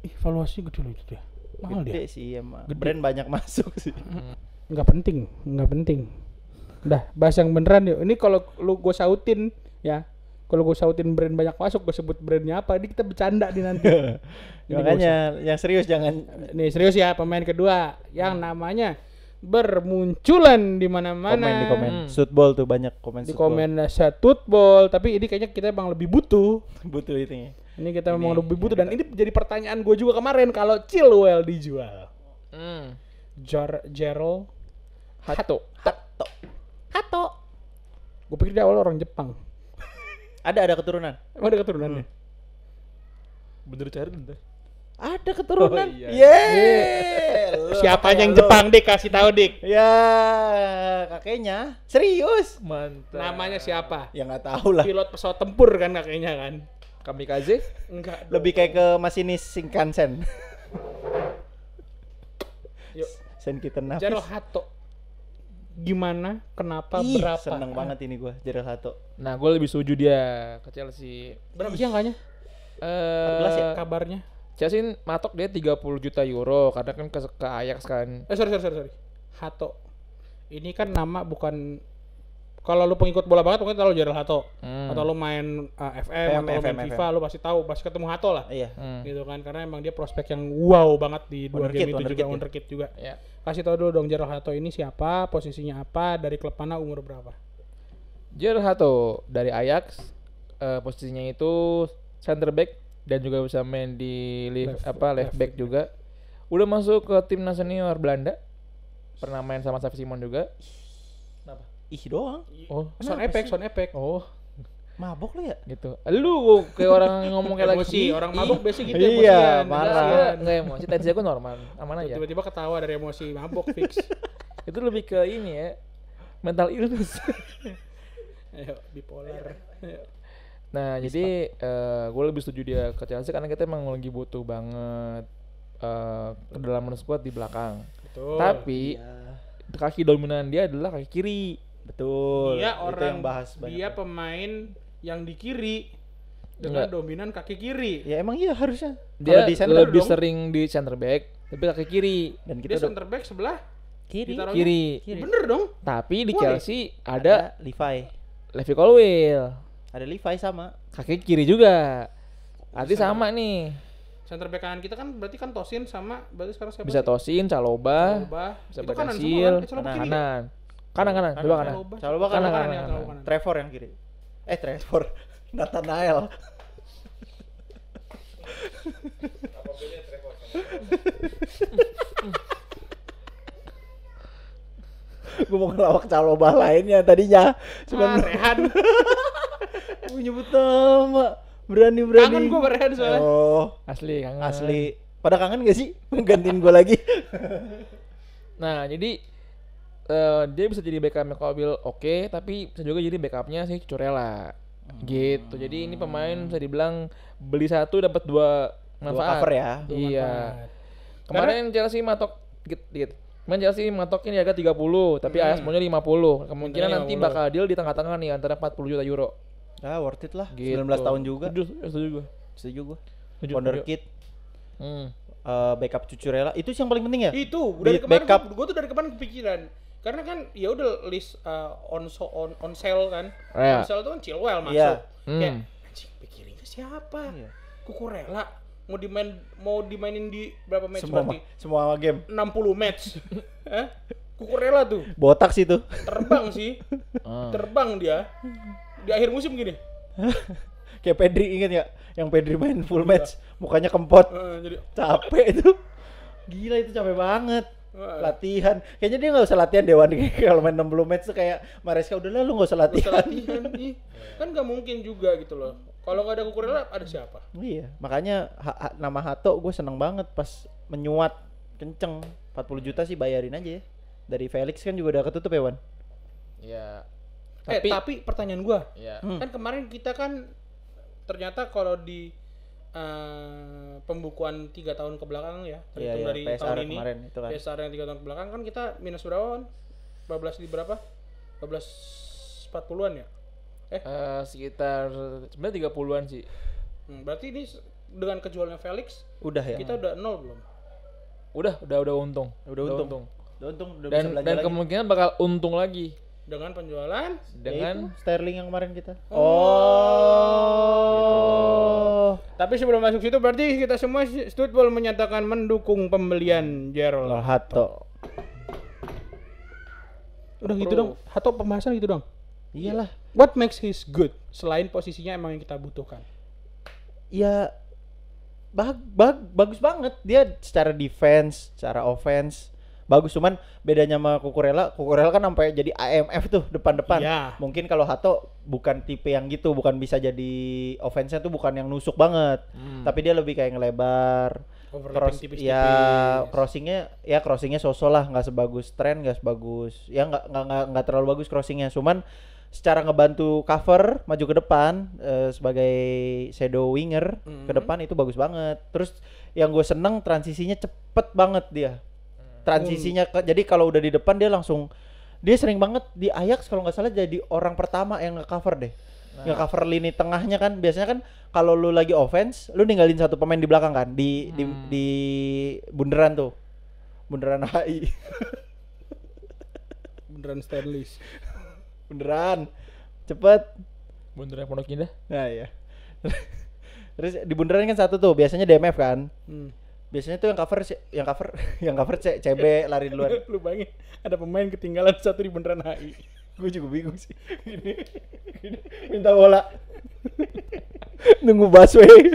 Ih, valuasi gede loh itu dia. Mahal Gede dia. sih emang. Gede. Brand banyak masuk sih. Nggak penting. Udah, bahas yang beneran yuk. Ini kalau lu gue sautin ya. Kalau gue sautin brand banyak masuk, gue sebut brandnya apa? Ini kita bercanda di nanti. Ini Makanya yang serius jangan. Nih serius ya, pemain kedua yang namanya bermunculan di mana-mana. Komen di komen. Shootball tuh banyak komen. Di shootball. komen football, tapi ini kayaknya kita emang lebih butuh. Butuh itu ya. Ini kita memang lebih butuh dan ini jadi pertanyaan gue juga kemarin kalau Chilwell dijual. Gerald Hato. Gue pikir dia awal orang Jepang. Ada keturunan. Emang ada keturunannya? Bener cari bentar. Ada keturunan. Oh, iya. Yeay. Siapa yang Jepang, Dik? Kasih tahu, Dik. Ya, kakeknya. Serius. Mantap. Namanya siapa? Ya nggak tahu lah. Pilot pesawat tempur kan kakeknya kan? Kamikaze? Enggak. Lebih kayak ke masinis Shinkansen. Yuk. Senkiten Nafis. Gerald Hato. Gimana? Kenapa? Ih, Berapa? seneng banget ini gua Gerald Hato. Nah, gue lebih setuju dia ke Chelsea. Berapa sih angkanya? 14 ya? Kabarnya. Chelsea matok dia 30 juta euro karena kan ke Ajax kan. Sorry. Hato. Ini kan nama bukan kalau lu pengikut bola banget mungkin tahu Gerald Hato. Atau lu main FM atau lu main FIFA lu pasti tahu pas ketemu Hato lah. Iya. Gitu kan karena emang dia prospek yang wow banget di dua game itu juga wonderkid juga. Ya. Kasih tahu dulu dong Gerald Hato ini siapa, posisinya apa, dari klub mana, umur berapa? Gerald Hato dari Ajax, posisinya itu center back dan juga bisa main di left back juga. Udah masuk ke timnas senior Belanda. Pernah main sama Xavi Simon juga. Kenapa? Ih doang. Oh, Son Epek. oh, Mabok lu ya? gitu. Lu kayak orang ngomong kayak emosi, orang mabuk biasanya gitu Iya, emosian. marah. Enggak emosi, tensi aku normal, aman aja. Tiba-tiba ketawa dari emosi, mabuk fix. Itu lebih ke ini ya, mental illness. Ayo, bipolar. Ayo. Nah, jadi gue lebih setuju dia ke Chelsea karena kita emang lagi butuh banget kedalaman squad di belakang. Betul. Tapi kaki dominan dia adalah kaki kiri. Betul. Dia Itu orang yang bahas banyak. dia pemain yang di kiri dengan dominan kaki kiri. Ya emang iya harusnya. Dia Kalau di center lebih dong. sering di center back, tapi kaki kiri. Dan Dia kita udah center back sebelah kiri. ditaruhnya. Kiri. Bener dong. Tapi di Boleh. Chelsea ada Levi. Levi Colwill, Ada Levi sama. kaki kiri juga. Artinya sama nih. Center back kanan kita kan berarti kan Tosin sama berarti sekarang siapa Bisa sih? Tosin, Caloba, Caloba. bisa Itu kanan semua Badasil, kan? Caloba kiri. kanan. Kanan, coba kanan. Caloba Kanan, kanan. kanan, kanan. Trevor yang kiri. Trevor. Nathanael. Gue mau ngelawak Caloba lainnya tadinya. Cuman Rehan. gue nyebut nama. Berani. Kangen gue Rehan soalnya. Oh, Asli, kangen. asli. Pada kangen gak sih gantiin gue lagi? Nah, jadi dia bisa jadi backupnya Colwill oke, tapi bisa juga jadi backupnya si Cucurella. Gitu. Jadi ini pemain bisa dibilang beli satu dapat dua manfaat. cover ya. Iya. Kemarin Chelsea matok dikit. Kemarin Chelsea matokin di harga 30, tapi AS maunya 50. Kemungkinan nanti 50. bakal deal di tengah-tengah nih antara 40 juta euro. Ah, worth it lah. Gitu. 19 tahun juga. Setuju gue. Setuju gue. Setuju. Wonderkid, backup Cucurella. Itu sih yang paling penting ya? Itu dari kemarin Backup. gue tuh dari kemarin kepikiran. Karena kan ya udah list on sale kan. Iya. On sale tuh kan Chilwell masuk. Iya. Kayak anjing pikirin siapa? Iya. Cucurella mau dimainin di berapa match Semua berarti? semua game. 60 match. Hah? Cucurella tuh Botak sih tuh. terbang sih. Terbang dia. Di akhir musim gini. Kayak Pedri, inget ya? Yang Pedri main full match, mukanya kempot. Jadi Capek itu. Gila itu capek banget. Latihan. Kayaknya dia enggak usah latihan Dewan kalau main 60 match tuh kayak Maresca udahlah lu enggak usah gak usah latihan. latihan nih. Kan gak mungkin juga gitu loh. Kalau nggak ada Cucurella ada siapa? Iya, makanya nama Hato gue seneng banget pas menyuat kenceng. 40 juta sih bayarin aja ya. Dari Felix kan juga udah ketutup ya, Wan? Iya. Tapi pertanyaan gua, Iya. kan kemarin kita kan ternyata kalau di pembukuan 3 tahun ke belakang ya, terhitung Iya, dari PSR tahun ini, kemarin itu kan. PSR yang 3 tahun ke belakang kan kita minus berapa kan? 12 di berapa? 12.40-an ya? Sekitar sebenarnya 30-an sih. Berarti ini dengan kejualannya Felix, Udah ya. kita udah 0 belum? Udah untung. Udah untung. Udah untung, udah bisa Dan belanja dan lagi. kemungkinan bakal untung lagi Dengan penjualan dengan Yaitu Sterling yang kemarin kita. Tapi sebelum masuk situ berarti kita semua Studball menyatakan mendukung pembelian Gerald Hato. Udah gitu dong. Hato pembahasan gitu dong. Iyalah. What makes his good selain posisinya emang yang kita butuhkan? Ya bagus banget dia secara defense, secara offense bagus, cuman bedanya sama Cucurella kan sampai jadi AMF tuh depan-depan. Iya. Mungkin kalau Hato bukan tipe yang gitu, bukan bisa jadi offense-nya tuh bukan yang nusuk banget. Tapi dia lebih kayak ngelebar. Overlapping tipis-tipis. Ya crossingnya so-so lah, nggak sebagus Trent, nggak sebagus ya nggak terlalu bagus crossingnya, cuman secara ngebantu cover maju ke depan sebagai shadow winger ke depan itu bagus banget. Terus yang gue seneng transisinya cepet banget dia. Transisinya jadi kalau udah di depan dia sering banget di Ajax kalau nggak salah jadi orang pertama yang nge-cover deh. Nge-cover lini tengahnya kan biasanya kan kalau lu lagi offense lu ninggalin satu pemain di belakang kan di bunderan tuh. Bunderan HI. Beneran Stanley. Beneran. Cepet. Bundaran Pondok Indah. Nah ya. Terus di bundaran kan satu tuh, biasanya DMF kan. Biasanya tuh yang cover CB lari duluan. Lu bayangin ada pemain ketinggalan satu di bundaran HI. Gue juga bingung sih. Gini minta bola. Nunggu busway.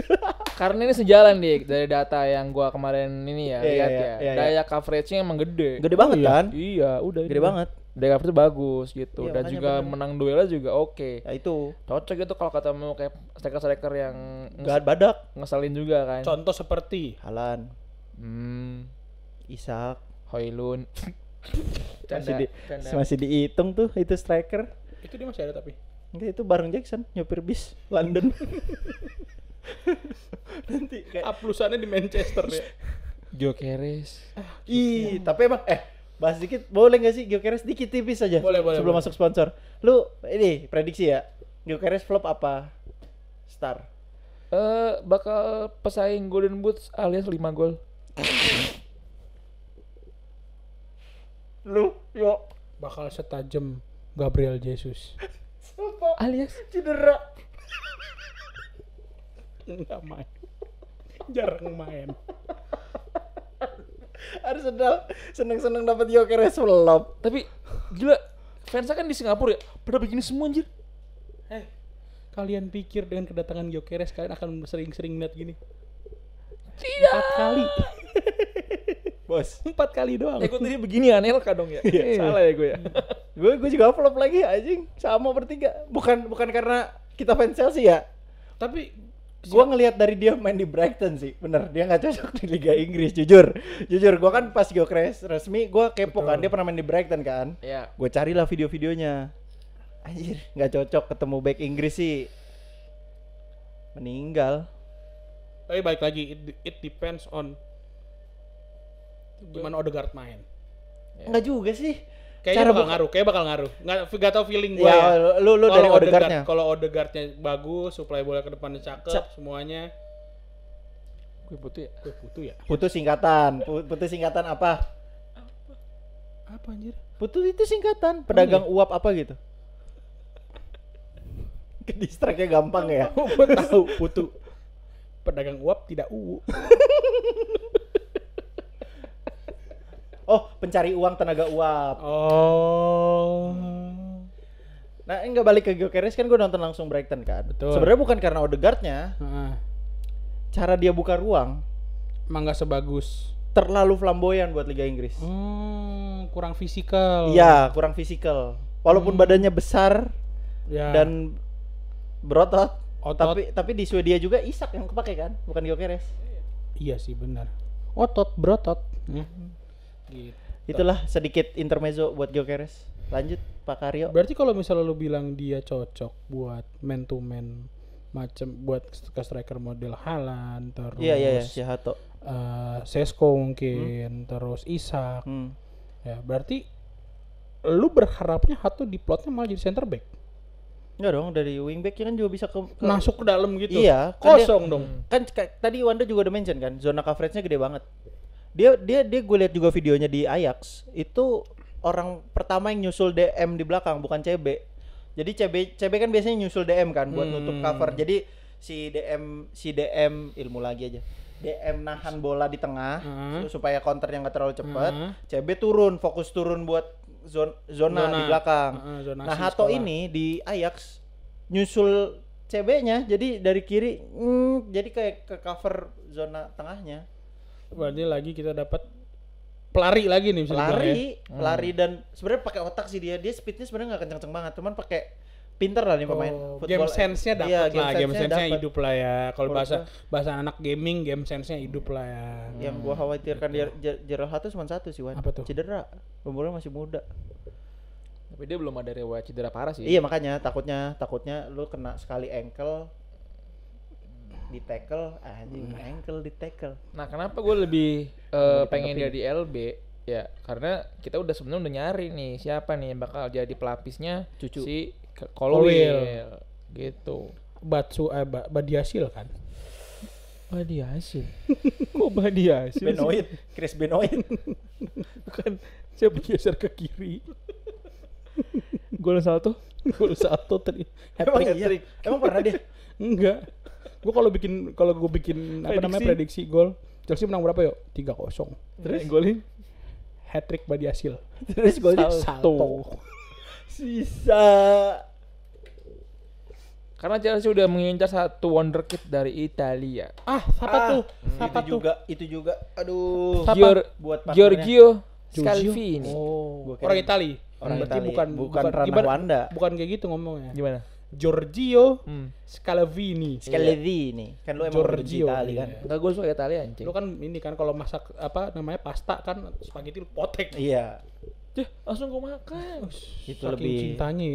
Karena ini sejalan dik dari data yang gua kemarin ini ya, Iya, lihat iya, ya. iya, Daya coverage-nya emang gede. Gede banget kan? Iya, udah Gede itu. banget. Daya coverage bagus gitu. Iya, Dan makanya juga bener. menang duelnya juga oke. Ya itu. Cocok gitu kalau ketemu kayak striker-striker yang Gak badak. ngeselin juga kan. Contoh seperti Halan, Isak. Hoylun. Masih dihitung tuh itu striker. itu dia masih ada tapi. Enggak, itu bareng Jackson nyopir bis London. Nanti kayak Aplusannya di Manchester ya. Gyökeres. tapi emang bahas dikit boleh gak sih Gyökeres dikit tipis aja Boleh, sebelum boleh. masuk sponsor. Lu ini prediksi ya, Gyökeres flop apa star? Bakal pesaing Golden Boots alias 5 gol. Lu yuk Bakal setajam Gabriel Jesus. Alias cedera. Enggak main. Jarang main. Arsenal seneng-seneng dapat Gyökeres flop. tapi gila fansnya kan di Singapura ya pada begini semua anjir. Kalian pikir dengan kedatangan Gyökeres kalian akan sering-sering lihat gini? Tidak. 4 kali. Bos, 4 kali doang. Gue tadi begini Anelka dong ya. Salah ya gue ya. gue juga flop lagi anjing sama bertiga. Bukan karena kita fans Chelsea ya. Tapi Gua ngelihat dari dia main di Brighton sih, bener dia nggak cocok di Liga Inggris, jujur gua kan pas Gyökeres resmi gua kepo. Betul. Kan dia pernah main di Brighton kan, Iya. Gue carilah video-videonya, anjir nggak cocok, ketemu back Inggris sih meninggal. tapi balik lagi it depends on gimana Odegaard main. Nggak juga sih. Kayaknya bakal ngaruh. Nggak tau feeling gue Ya, ya. lu dari Odegaardnya. Kalau Odegaardnya bagus, supply bola ke depannya cakep, semuanya. Gue butuh ya. Putu singkatan. Putu singkatan apa? Apa anjir? Putu itu singkatan. Pedagang uap apa gitu. Ke distract-nya gampang ya. Gue tahu Putu. Pedagang uap tidak Oh, pencari uang tenaga uap. Oh. Nah, enggak balik ke Gyökeres kan gue nonton langsung Brighton kan. Betul. Sebenarnya bukan karena Odegaardnya, cara dia buka ruang emang nggak sebagus. terlalu flamboyan buat Liga Inggris. Kurang fisikal. Iya, kurang fisikal. Walaupun badannya besar Ya. dan berotot, Otot. tapi di Swedia juga Isak yang kepake kan, bukan Gyökeres. Iya sih benar. Otot berotot. Gitu. Itulah sedikit intermezzo buat Gyökeres. Lanjut Pak Karyo. Berarti kalau misalnya lu bilang dia cocok buat man to man macam buat ke striker model Haaland terus Iya, si Hato. Sesko mungkin terus Isak. Ya, berarti lu berharapnya Hato di plotnya malah jadi center back. Enggak dong, dari wingback kan juga bisa ke Masuk ke dalam gitu. Iya, kan Kosong dia, dong. Kan tadi Wanda juga udah mention kan, zona coverage-nya gede banget. Dia gue lihat juga videonya di Ajax, itu orang pertama yang nyusul DM di belakang, bukan CB. Jadi CB kan biasanya nyusul DM kan buat nutup cover. Jadi si DM ilmu lagi aja. DM nahan bola di tengah supaya counternya nggak terlalu cepat. CB fokus turun buat zona di belakang. Nah, Hato ini di Ajax nyusul CB-nya, jadi dari kiri jadi kayak ke cover zona tengahnya. Berarti lagi kita dapat pelari lagi nih bisa dibilang ya. Pelari dan sebenarnya pakai otak sih dia speednya sebenarnya nggak kenceng-kenceng banget, cuman pakai pinter lah nih pemain football. Game sense-nya dapat Iya, lah, game sense-nya dapet. hidup lah ya. Kalau bahasa anak gaming, game sense-nya hidup lah ya. Yang gua khawatirkan Gerald Hato cuma satu sih, Wan. Apa tuh? Cedera. Umurnya masih muda. Tapi dia belum ada riwayat cedera parah sih. Iya, makanya takutnya lu kena sekali ankle di tackle, ankle di tackle. Nah, kenapa gue lebih pengen dia di LB? Ya, karena kita udah sebenarnya udah nyari nih siapa nih yang bakal jadi pelapisnya Cucu. si Colwill gitu. Badiasil kan. Badiasil. Kok Badiasil? Chris Benoit. Bukan, saya bergeser ke kiri. Gol salto. Gol satu tadi. Emang Hat-trick. iya? Emang pernah dia? Enggak. Kalau gue bikin apa namanya prediksi gol, Chelsea menang berapa yuk? 3-0. Terus golin Hat-trick Badiashile. Terus golnya Salto. Sisa. karena Chelsea udah mengincar satu wonderkid dari Italia. Siapa tuh? Siapa itu tuh? itu juga. Aduh. Siapa? Buat partnernya. Giorgio Scalvini. Oh, Gua kira- orang Itali. Orang Berarti Itali. bukan Ranah ibarat- Wanda. Bukan kayak gitu ngomongnya. Gimana? Giorgio Hmm. Scalvini. Scalvini. Kan lu emang benci Giorgio, Itali kan? iya. Enggak, gue suka Italia anjing. Lu kan ini kan kalau masak apa namanya pasta kan spaghetti lu potek. Iya. Langsung gue makan. Itu Saking lebih. cintanya.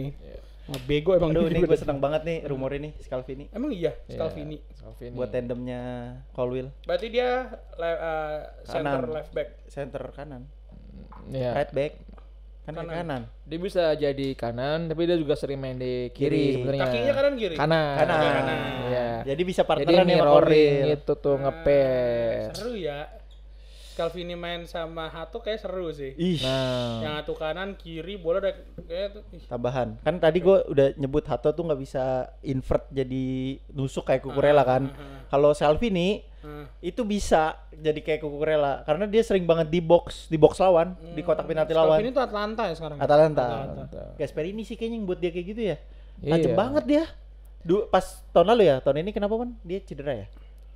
Nah, bego emang Aduh, dia ini juga. gue senang banget nih rumor ini Scalvini Emang iya Scalvini. Scalvini. buat tandemnya Colwill Berarti dia center Kanan. left back. center kanan, Ya. right back kan Kanan. kanan. Dia bisa jadi kanan, tapi dia juga sering main di Kiri. kiri sebenarnya. Kakinya kanan kiri. Kanan. Kanan. Kanan. Iya. Jadi bisa Jadi partneran nih sama mirroring Colwill. itu tuh ngepes. Seru ya. Scalvini main sama Hato kayak seru sih. Ih, Nah, Yang Hato kanan, kiri, bola udah kayak tuh. Ih. tambahan. Kan tadi gue udah nyebut Hato tuh nggak bisa invert jadi nusuk kayak Kukurela kan. Kalau Scalvini itu bisa jadi kayak Kukurela karena dia sering banget di box lawan, di kotak penalti lawan. Scalvini tuh Atlanta ya sekarang. Atalanta. Atalanta. Gasperini sih kayaknya yang buat dia kayak gitu ya. Iya. Tajam banget dia. Pas tahun lalu ya, tahun ini kenapa kan? Dia cedera ya?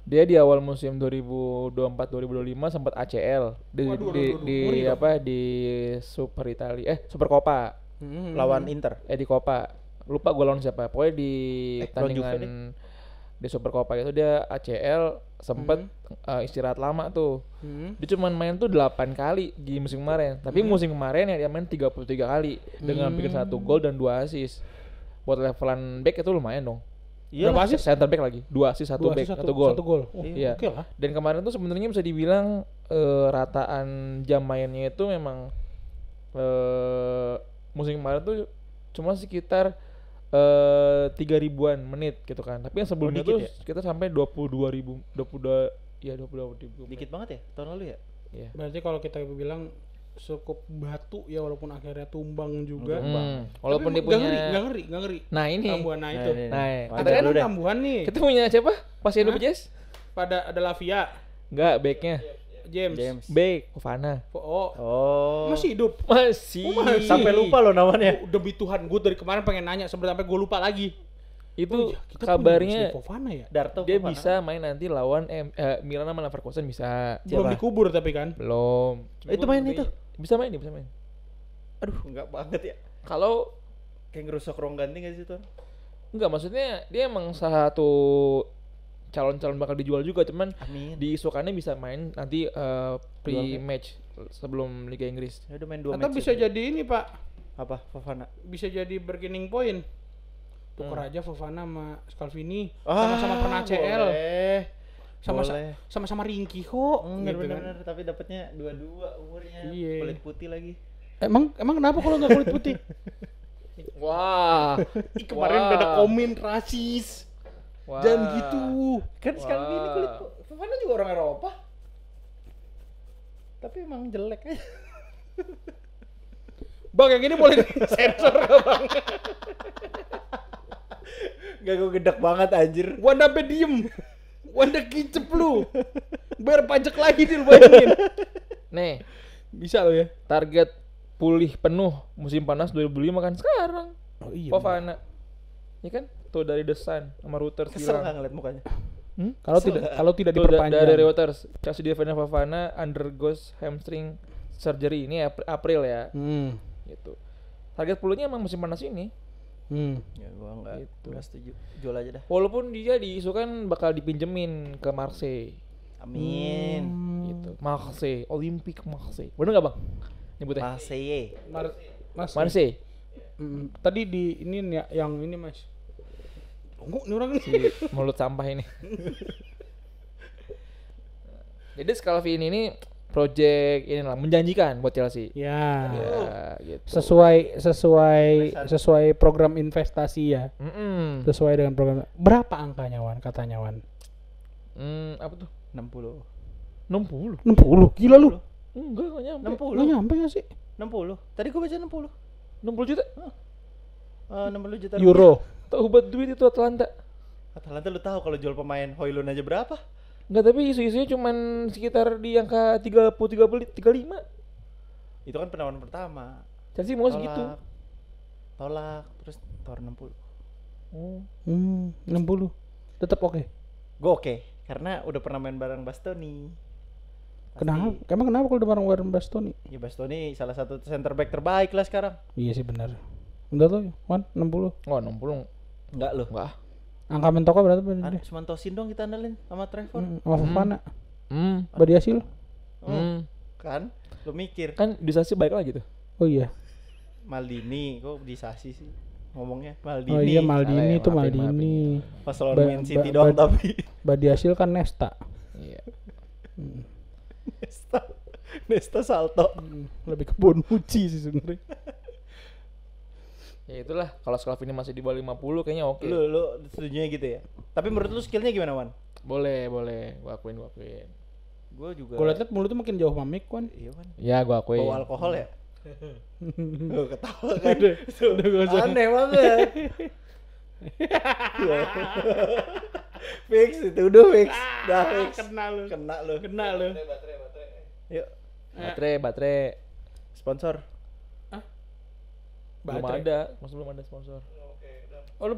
dia di awal musim 2024-2025 sempat ACL di Ngeri dong. di Super Italia Super Coppa Lawan Inter. di Coppa. Lupa gue lawan siapa. Pokoknya di lawan Juve tandingan di Super Coppa itu dia ACL sempet istirahat lama tuh. Dia cuma main tuh 8 kali di musim kemarin. Tapi musim kemarin ya dia main 33 kali dengan bikin 1 gol dan 2 assist. Buat levelan back itu lumayan dong. Iya. Berapa assist? Center back lagi, 2 assist 1 back, 1 gol. 1 gol. Oh, Iya. Oke lah. Dan kemarin tuh sebenarnya bisa dibilang rataan jam mainnya itu memang musim kemarin tuh cuma sekitar 3.000-an menit gitu kan. Tapi yang sebelumnya dikit tuh ya? kita sampai 22.000, 22.000. Dikit banget ya tahun lalu ya? Iya. Berarti kalau kita bilang cukup batu ya walaupun akhirnya tumbang juga. Walaupun dia Tapi punya nggak ngeri. Nah, ini. Tambuhan nah itu. Nah, Wah, kita Kita kan dulu kan deh. tambuhan nih. kita punya siapa? Pasien BPJS? Pada ada Lavia, Enggak, backnya. James. Back, Fofana. Oh, Oh. masih hidup. Masih. Sampai lupa loh namanya. Demi Tuhan, gue dari kemarin pengen nanya sampai gue lupa lagi. Itu Kita kabarnya punya Fofana ya? Darto dia Fofana. bisa main nanti lawan Milan sama Leverkusen bisa. Belum Siapa? dikubur tapi kan. Belum. Itu main itu? Bisa main, bisa main. Aduh, enggak banget ya. Kalau Kayak ngerusak ruang ganti gak sih tuh? enggak, maksudnya dia emang salah satu calon-calon bakal dijual juga, cuman Amin. diisukannya bisa main nanti pre-match sebelum Liga Inggris. Ya udah main 2 Atau match. bisa aja. jadi ini Pak, Apa? Fofana. bisa jadi bargaining point. Tuker aja Fofana sama Scalvini, Ah, sama-sama pernah CL, Boleh. Boleh. sama-sama ringki kok. Gitu kan. Bener, tapi dapatnya 22 umurnya. Iya. Kulit putih lagi. Emang kenapa kalau nggak kulit putih? Wah. Kemarin udah ada komen rasis. Wah. Dan gitu. Kan sekali ini Wah. kulit Fofana juga orang Eropa. Tapi emang jelek aja. Bang, yang ini boleh sensor nggak Bang? Gak gue gedek banget anjir. Wanda sampai diem. Wanda kicep lu. Bayar pajak lagi nih lu bayangin. Nih, Bisa lo ya. target pulih penuh musim panas 2005 kan sekarang. Oh iya. Fofana. Ya kan? Tuh dari The Sun sama Reuters Kesel bilang. gak ngeliat mukanya? Kalau tidak Tuh diperpanjang. dari Reuters, Chelsea defender Fofana undergoes hamstring surgery. Ini April ya. Gitu. Target pulihnya emang musim panas ini. Ya gua enggak Gitu. setuju. Jual aja dah. Walaupun dia diisukan bakal dipinjemin ke Marseille. Amin. Gitu. Marseille, Olympique Marseille. Bener nggak Bang? Nyebutnya? Masih. Mas. Marseille. Tadi di ini nih, yang ini Mas. Tunggu nih orang ini. Si mulut sampah ini. Jadi Scalvini ini project inilah menjanjikan buat Chelsea. Ya. Ya, gitu. Sesuai program investasi ya. Mm-mm. Sesuai dengan program. Berapa angkanya Wan katanya Wan? Apa tuh? 60. 60. 60. Gila lu. Enggak nyampe. 60. Lu nyampe gak sih? 60. Tadi gua baca 60. 60 juta. 60 juta euro. Tahu buat duit itu Atalanta. Atalanta lu tahu kalau jual pemain Højlund aja berapa? Enggak, tapi isu-isunya cuman sekitar di angka 35. Itu kan penawaran pertama. Chelsea mau segitu. Tolak terus tawar 60. 60. Tetap oke. Gue oke, karena udah pernah main bareng Bastoni. Kenapa? Emang kenapa kalau udah bareng Bastoni? Ya Bastoni salah satu center back terbaik lah sekarang. Iya sih benar. Udah tuh, Wan, 60. Oh, 60. Enggak loh. Enggak. Angka mentoknya berapa Ada berarti? cuma Tosin dong kita andalin sama Trevor. Sama Fofana. Hmm. Badi hasil. Kan? Lu mikir Kan disasi baik lagi tuh. Oh iya. Maldini, kok disasi sih ngomongnya Maldini. Oh iya Maldini Salah ya, tuh maafin. Maldini. Pas lawan Ba- Man City ba- doang ba- tapi. Badi hasil kan Nesta. Iya. Nesta Salto. Lebih ke Bonucci sih sebenarnya. Ya itulah, kalau Scalvini masih di bawah 50 kayaknya oke. Lu setujunya gitu ya. Tapi menurut lu skillnya gimana, Wan? Boleh. Gua akuin. Gue juga. Gue liat mulutnya makin jauh mamik Wan. Iya kan. Ya, gua akuin. Bawa alkohol ya? Lu ketawa kan? Udah gak usah. Aneh banget. Fix itu udah fix. Dah fix. Kena lu. Kena lu. Yuk, Baterai. sponsor. Belum Baterai. ada, masih belum ada sponsor. Oh lu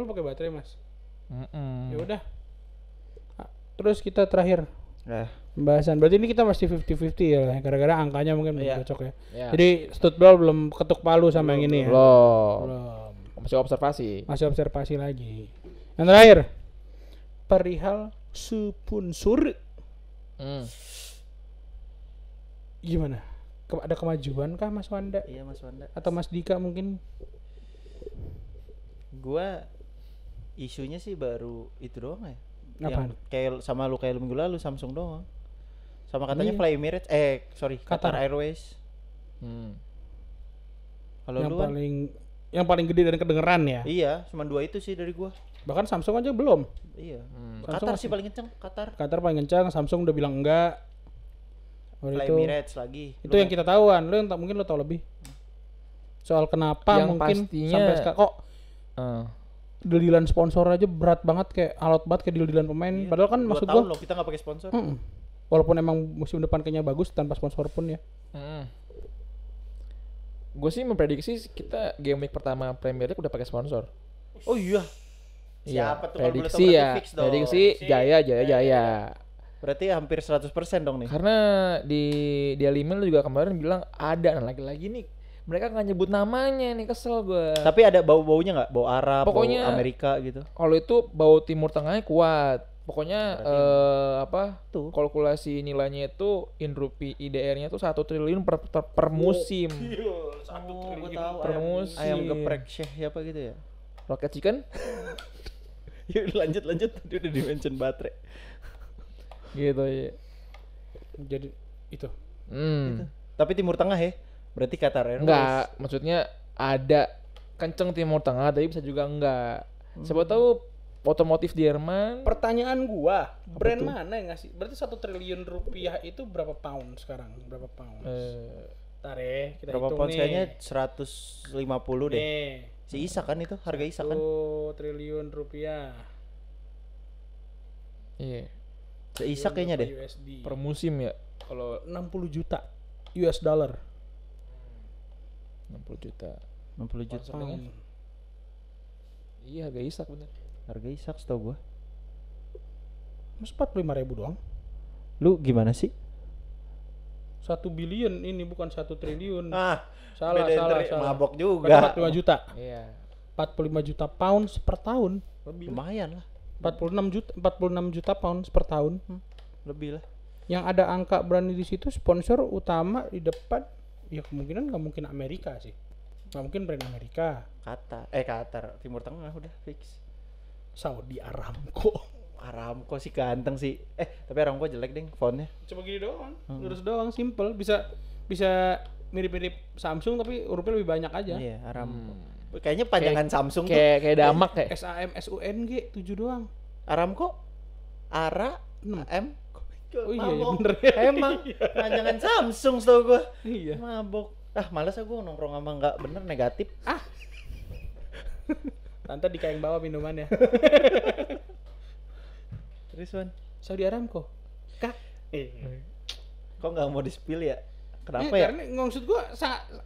pakai baterai Mas. Mm-mm. Ya udah. Terus kita terakhir Nah, pembahasan. Berarti ini kita masih 50-50 ya, gara-gara angkanya mungkin belum Iya. cocok ya. Ya. Jadi Stuttgart belum ketuk palu sama yang ini ya. Belum. Belum. Masih observasi. Masih observasi lagi. Yang terakhir, perihal sponsor. Gimana? Ada kemajuan kah Mas Wanda? iya Mas Wanda. Atau Mas Dika mungkin? Gua isunya sih baru itu doang ya. Apaan? Yang kayak lu minggu lalu Samsung doang. Sama katanya Iya. Fly Emirates Qatar Qatar. Airways. Kalau Yang lu Wan? yang paling gede dan kedengeran ya. Iya, cuma 2 itu sih dari gua. Bahkan Samsung aja belum. Iya. Samsung Qatar masih- sih paling kenceng, Qatar. Qatar paling kencang, Samsung udah bilang enggak. Waktu Fly itu, Emirates lagi. itu yang kita tahuan. Lu yang mungkin lu tahu lebih. Soal kenapa Yang mungkin pastinya- sampai sekarang kok Ah. deal-dealan sponsor aja berat banget, kayak alot banget kayak deal-dealan pemain. Iya, Padahal kan 2 maksud tahun gua loh kita nggak pakai sponsor. walaupun emang musim depan kayaknya bagus tanpa sponsor pun ya. Gue sih memprediksi kita game week pertama Premier League udah pakai sponsor. Oh iya. Iya, Siapa tuh kalau boleh tahu prediksi berarti ya. fix dong. Prediksi Jaya. Berarti hampir 100% dong nih. Karena di Daily Mail juga kemarin bilang ada, nah lagi-lagi nih mereka nggak nyebut namanya nih, kesel gue. Tapi ada bau-baunya nggak? Bau Arab, Pokoknya- bau Amerika gitu. Kalau itu bau Timur Tengahnya kuat. Pokoknya Tuh. kalkulasi nilainya itu IDR-nya tuh 1 triliun per musim. Oh, gue tahu per musim. ayam geprek Syekh siapa gitu ya. Rocket Chicken Yuk lanjut. Dia udah di-mention baterai. gitu ya. Jadi itu. Tapi Timur Tengah ya. Berarti Qatar Airways. Enggak, maksudnya ada kenceng Timur Tengah tapi bisa juga enggak. Siapa tahu otomotif Jerman. Pertanyaan gua, brand mana yang ngasih? Berarti 1 triliun rupiah itu berapa pound sekarang? Berapa pound? Ntar ya, kita Berapa hitung pounds nih. kayaknya 150 deh. Nih, Si Isak kan itu, harga Isak kan. 1 triliun rupiah. Iya, Si Isak kayaknya deh. USD. per musim ya. Kalau 60 juta US dollar. 60 juta. 60 juta. Pound. Iya, harga Isak bener. Harga Isak setahu gua. Mas 45.000 doang. Lu gimana sih? 1 billion ini bukan 1 triliun. Ah, Salah. Mabok Berarti juga. 45 juta. Iya. 45 juta pounds per tahun. Lebih. Lumayan lah. 46 juta pounds per tahun. Lebih lah. Yang ada angka berani di situ sponsor utama di depan ya kemungkinan nggak mungkin Amerika sih, nggak mungkin brand Amerika. Qatar Timur Tengah udah fix. Saudi Aramco. Aramco sih ganteng sih. Tapi Aramco jelek deh fontnya. Cuma gini doang, lurus doang, simple, bisa mirip-mirip Samsung tapi hurufnya lebih banyak aja. Iya, Aramco. Kayaknya panjangan Samsung tuh. Kayak Damak kayak. SAMSUNG 7 doang. Aramco, Ara, M. Oh iya, Mabok. bener. Emang panjangan Samsung setahu gua. Iya. Mabok. Males gua nongkrong sama nggak bener negatif. Tante Dika yang bawa minumannya. Terus Wan, Saudi Aramco. Kak. kok nggak mau di-spill ya? Kenapa ya? Karena maksud gua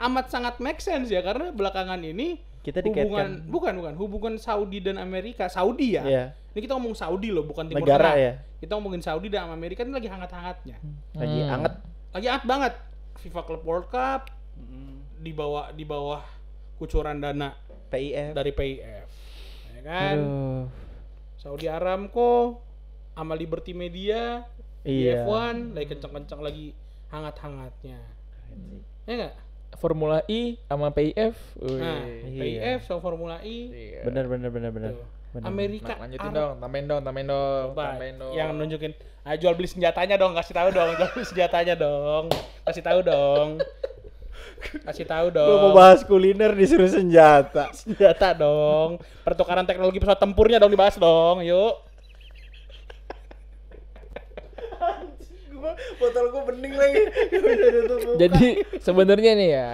amat sangat make sense ya, karena belakangan ini Kita hubungan dikaitkan hubungan Saudi dan Amerika. Saudi ya. Iya. Ini kita ngomong Saudi loh, bukan Timur Negara Tengah. ya. Kita ngomongin Saudi dan Amerika ini lagi hangat-hangatnya. Lagi anget. Lagi hangat banget. FIFA Club World Cup di bawah kucuran dana PIF. dari PIF. Ya kan? Aduh. Saudi Aramco sama Liberty Media di Iya. F1 lagi kencang-kencang, lagi hangat-hangatnya. Ya enggak? Formula E sama PIF. Nah, Iya. PIF sama Formula E. Iya. Bener. Tuh. Amerika Lanjutin Arab. dong, tambahin dong. Coba yang nunjukin, ayo jual beli senjatanya dong, kasih tahu dong, jual beli senjatanya dong, kasih tahu dong. Gua mau bahas kuliner disuruh senjata. Senjata dong, pertukaran teknologi pesawat tempurnya dong dibahas dong, yuk. Botol gua bening lagi. Jadi sebenarnya nih ya,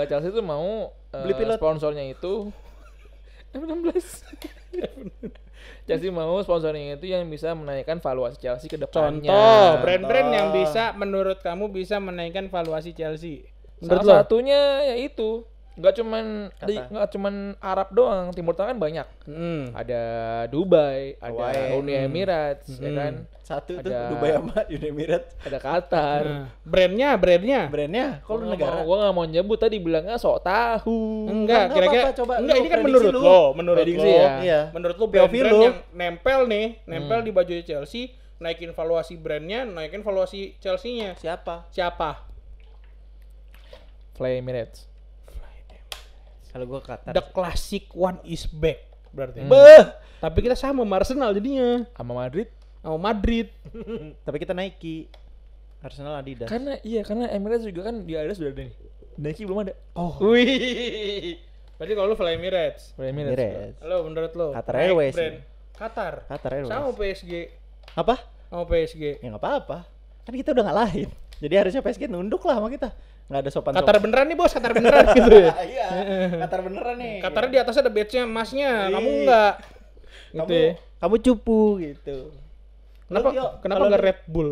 Chelsea tuh mau Beli pilot. sponsornya itu F16. Chelsea mau sponsornya itu yang bisa menaikkan valuasi Chelsea ke depannya. Contoh, brand-brand yang bisa menurut kamu bisa menaikkan valuasi Chelsea. Menurut lo? Salah satunya yaitu nggak Kata. cuman Arab doang, Timur Tengah kan banyak. Ada Dubai, ada Hawaii. Uni Emirates, ya kan? Satu tuh Ada- Dubai sama Uni Emirates. Ada Qatar. Nah, brandnya. Brandnya kalau negara. Gua nggak mau nyebut, tadi bilangnya sok tahu. Enggak, Nggak kira-kira apa-apa, coba enggak, lu ini kan prediksi menurut lu. lo, menurut Prediksi lo. ya. Iya. Menurut lo POV brand-brand lu. yang nempel di baju Chelsea, naikin valuasi brandnya, naikin valuasi Chelsea-nya. Siapa? Fly Emirates. Kalau gua Qatar. The classic one is back berarti. Beuh. Tapi kita sama sama Arsenal jadinya, Sama Madrid. sama Madrid. Tapi kita Nike. Arsenal Adidas. Karena Emirates juga kan di Adidas sudah ada nih. Nike belum ada. Oh. Wih. Berarti kalau lu Fly Emirates. Fly Emirates. Emirates. Lo menurut lo? Qatar naik Airways brand. ya. Qatar. Qatar Airways. Sama PSG. Apa? Sama PSG. Ya nggak apa-apa. Kan kita udah ngalahin. Jadi harusnya PSG nunduk lah sama kita. Nggak ada sopan. Qatar beneran nih bos, Qatar beneran gitu ya. Iya. Qatar beneran nih. Qatar di atasnya ada badge-nya emasnya, kamu Ih. enggak. Kamu, Gitu ya. kamu cupu gitu. Kenapa Lu, Yo, kenapa kalau enggak lu- Red Bull?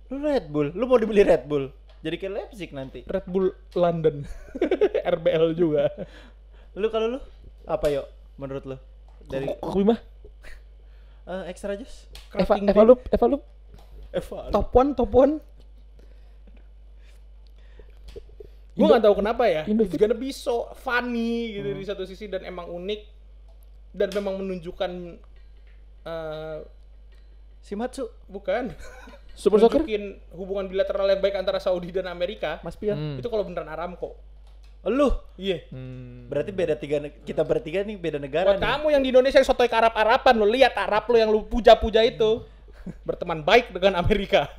Lu Red Bull. Lu mau dibeli Red Bull. Jadi kayak Leipzig nanti. Red Bull London. RBL juga. Lu kalau lu apa yuk menurut lu? Dari Kopi mah? extra jus. Eva Loop. Top one. Gue nggak tahu kenapa ya. It's gonna be so funny gitu di satu sisi, dan emang unik dan memang menunjukkan Shimatsu. bukan Super Soccer? nunjukin hubungan bilateral yang baik antara Saudi dan Amerika. Mas Pion. Itu kalau beneran Aramco. Lu. Iya. Berarti beda kita bertiga nih beda negara Buat nih. kamu yang di Indonesia yang sotoy ke Arab-Araban, lo lihat Arab lo yang lu puja-puja itu berteman baik dengan Amerika.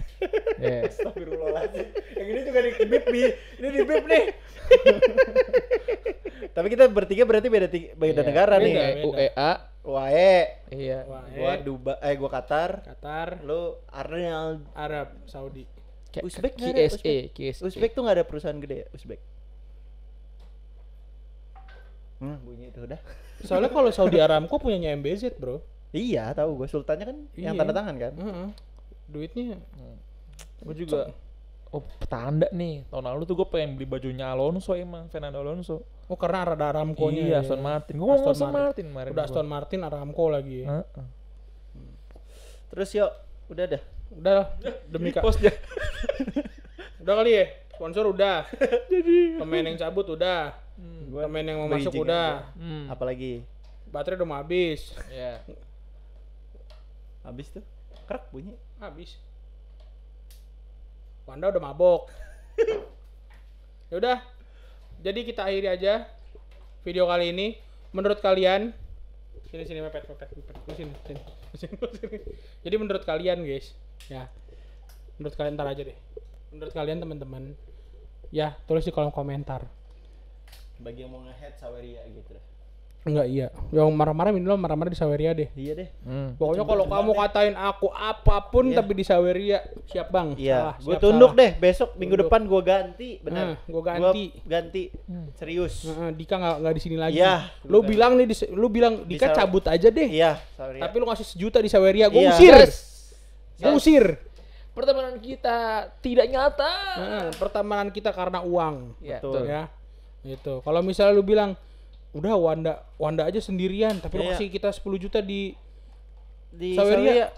Yes. Astagfirullahaladzim. Yang ini juga di bip nih. Ini di bip nih. Tapi kita bertiga berarti beda negara beda. nih. UEA. Wae. Iya. Gua Dubai, gua Qatar. Lu Arnold. Arab, Saudi. Uzbek nggak ada, KSA. Uzbek tuh nggak ada perusahaan gede ya, Uzbek. Bunyi itu udah. Soalnya kalau Saudi Aramco punyanya MBZ, bro. Iya, tahu gue. Sultannya kan yang Iya. tanda tangan kan. Heeh. Duitnya. Gue juga. Oh, petanda nih. Tahun lalu tuh gue pengen beli bajunya Alonso emang, Fernando Alonso. Oh, karena ada Aramco-nya. Iya, ya. Aston Martin. Gue ngomong Aston Aston Martin kemarin. Udah Aston Martin, Aramco lagi. Ya. Heeh. Terus yuk, udah dah. Udah demi Kak. Post dia. Udah kali ya. Sponsor udah. Jadi pemain yang cabut udah. Gua Pemain yang mau masuk bridging udah. aja. Apalagi Baterai udah mau habis. Iya. habis tuh. Krek bunyi. Habis. Wanda udah mabok. Ya udah. Jadi kita akhiri aja video kali ini. Menurut kalian, sini mepet. Sini. Jadi menurut kalian guys, ya. Menurut kalian ntar aja deh. Menurut kalian teman-teman, ya tulis di kolom komentar. Bagi yang mau nge-head Saweria gitu dah. Enggak, iya. Yang marah-marah minimal marah-marah di Saweria deh. Iya deh. Pokoknya kalau kamu katain aku apapun tapi di Saweria, siap bang. Iya, Salah, gue siap, tunduk salah. deh. Besok minggu Tunduk. depan gue ganti, benar. Gua ganti. Gua ganti. Serius. Dika nggak di sini lagi. Iya. Lu bilang nih, lu bilang Dika Bisa- cabut aja deh. Iya, sorry. Tapi lu ngasih 1 juta di Saweria, gue Iya. usir. Yes. Gue usir. Pertemanan kita tidak nyata. Pertemanan kita karena uang. Ya, Betul. Ya. Gitu. Kalau misalnya lu bilang udah Wanda aja sendirian, tapi lu Iya. kasih kita 10 juta di Di Saweria.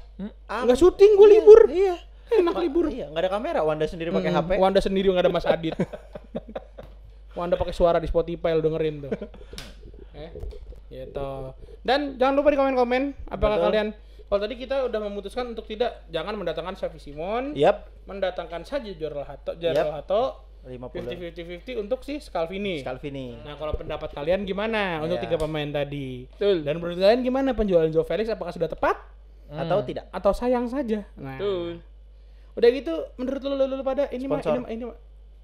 Ah, Nggak syuting, gue libur. Iya. Enak libur. Iya, nggak ada kamera. Wanda sendiri pakai HP. Wanda sendiri nggak ada Mas Adit. Wanda pakai suara di Spotify, lu dengerin tuh. Gitu. Dan jangan lupa di komen-komen apakah Betul. kalian, kalau tadi kita udah memutuskan untuk jangan mendatangkan Xavi Simon, Yap. mendatangkan saja Jorel Hato, 50 50-50 untuk si Scalvini. Scalvini. Nah, kalau pendapat kalian gimana untuk Iya. 3 pemain tadi? Betul. Dan menurut kalian gimana penjualan Joe Felix, apakah sudah tepat Atau tidak? atau sayang saja? Nah, Betul. udah gitu menurut lu pada ini mah Sponsor.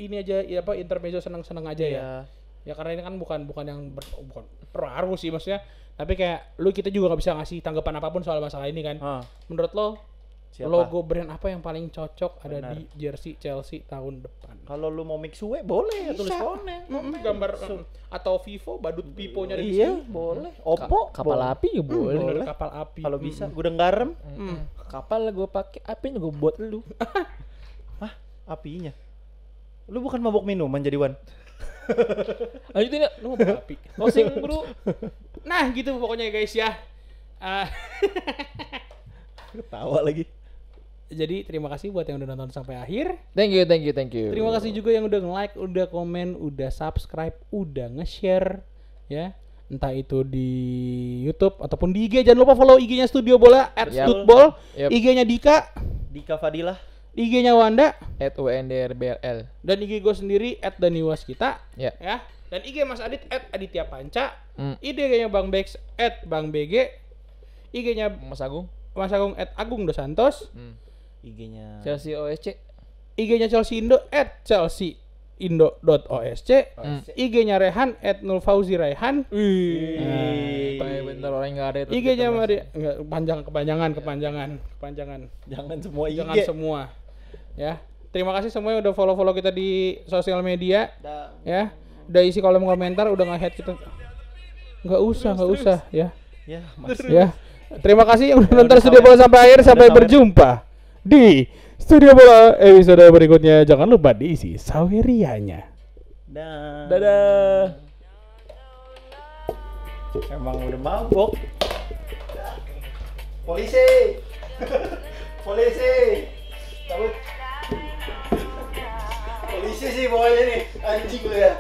ini aja ya apa intermezzo senang-senang aja ya. Iya. Ya karena ini kan bukan yang bukan berpengaruh sih maksudnya, tapi kayak kita juga nggak bisa ngasih tanggapan apapun soal masalah ini kan. Ah, Menurut lo siapa? logo brand apa yang paling cocok ada Benar. di jersey Chelsea tahun depan? Kalau lu mau mix UE boleh, tulis komen. Gambar atau Vivo badut piponya ada di Iya, sini. boleh. Oppo Kapal boleh. api juga boleh. Bener, kapal api. Kalau bisa, gudang garam. Kapal gue pakai apinya gue buat lu. Hah, apinya. Lu bukan mabuk minuman jadi Wan. Lanjutin ya. Lu mau api. Closing bro. Nah, gitu pokoknya guys ya. Ah, Ketawa lagi. jadi terima kasih buat yang udah nonton sampai akhir. Thank you. Terima kasih juga yang udah nge-like, udah komen, udah subscribe, udah nge-share ya. Entah itu di YouTube ataupun di IG. Jangan lupa follow IG-nya Studio Bola @studbol, Yap. IG-nya Dika, Dika Fadilah. IG-nya Wanda, @UNDRBLL. dan IG gue sendiri @daniwaskita Ya. ya. Dan IG Mas Adit @Aditya Panca, Hmm. IG-nya Bang Bex @BangBG, IG-nya Mas Agung. Mas Agung @Agung Dos Santos, IG-nya Chelsea OSC. IG-nya Chelsea Indo @chelseaindo.osc, IG-nya Rehan @nulfauzi_rehan, Bentar orang nggak ada itu. IG-nya Mari enggak kepanjangan. jangan semua IG. Jangan semua. Ya. Terima kasih semua yang udah follow kita di sosial media. Ya. Udah isi kolom komentar, udah nge-head kita. Enggak usah ya. Ya, Mas. Ya. Terima kasih yang udah nonton Studio Bola sampai akhir. Sampai berjumpa di Studio Bola episode berikutnya. Jangan lupa diisi Sawerianya. Dadah. Emang udah mabok. Polisi. Polisi. Cabut. Polisi sih pokoknya nih. Anjing lu ya.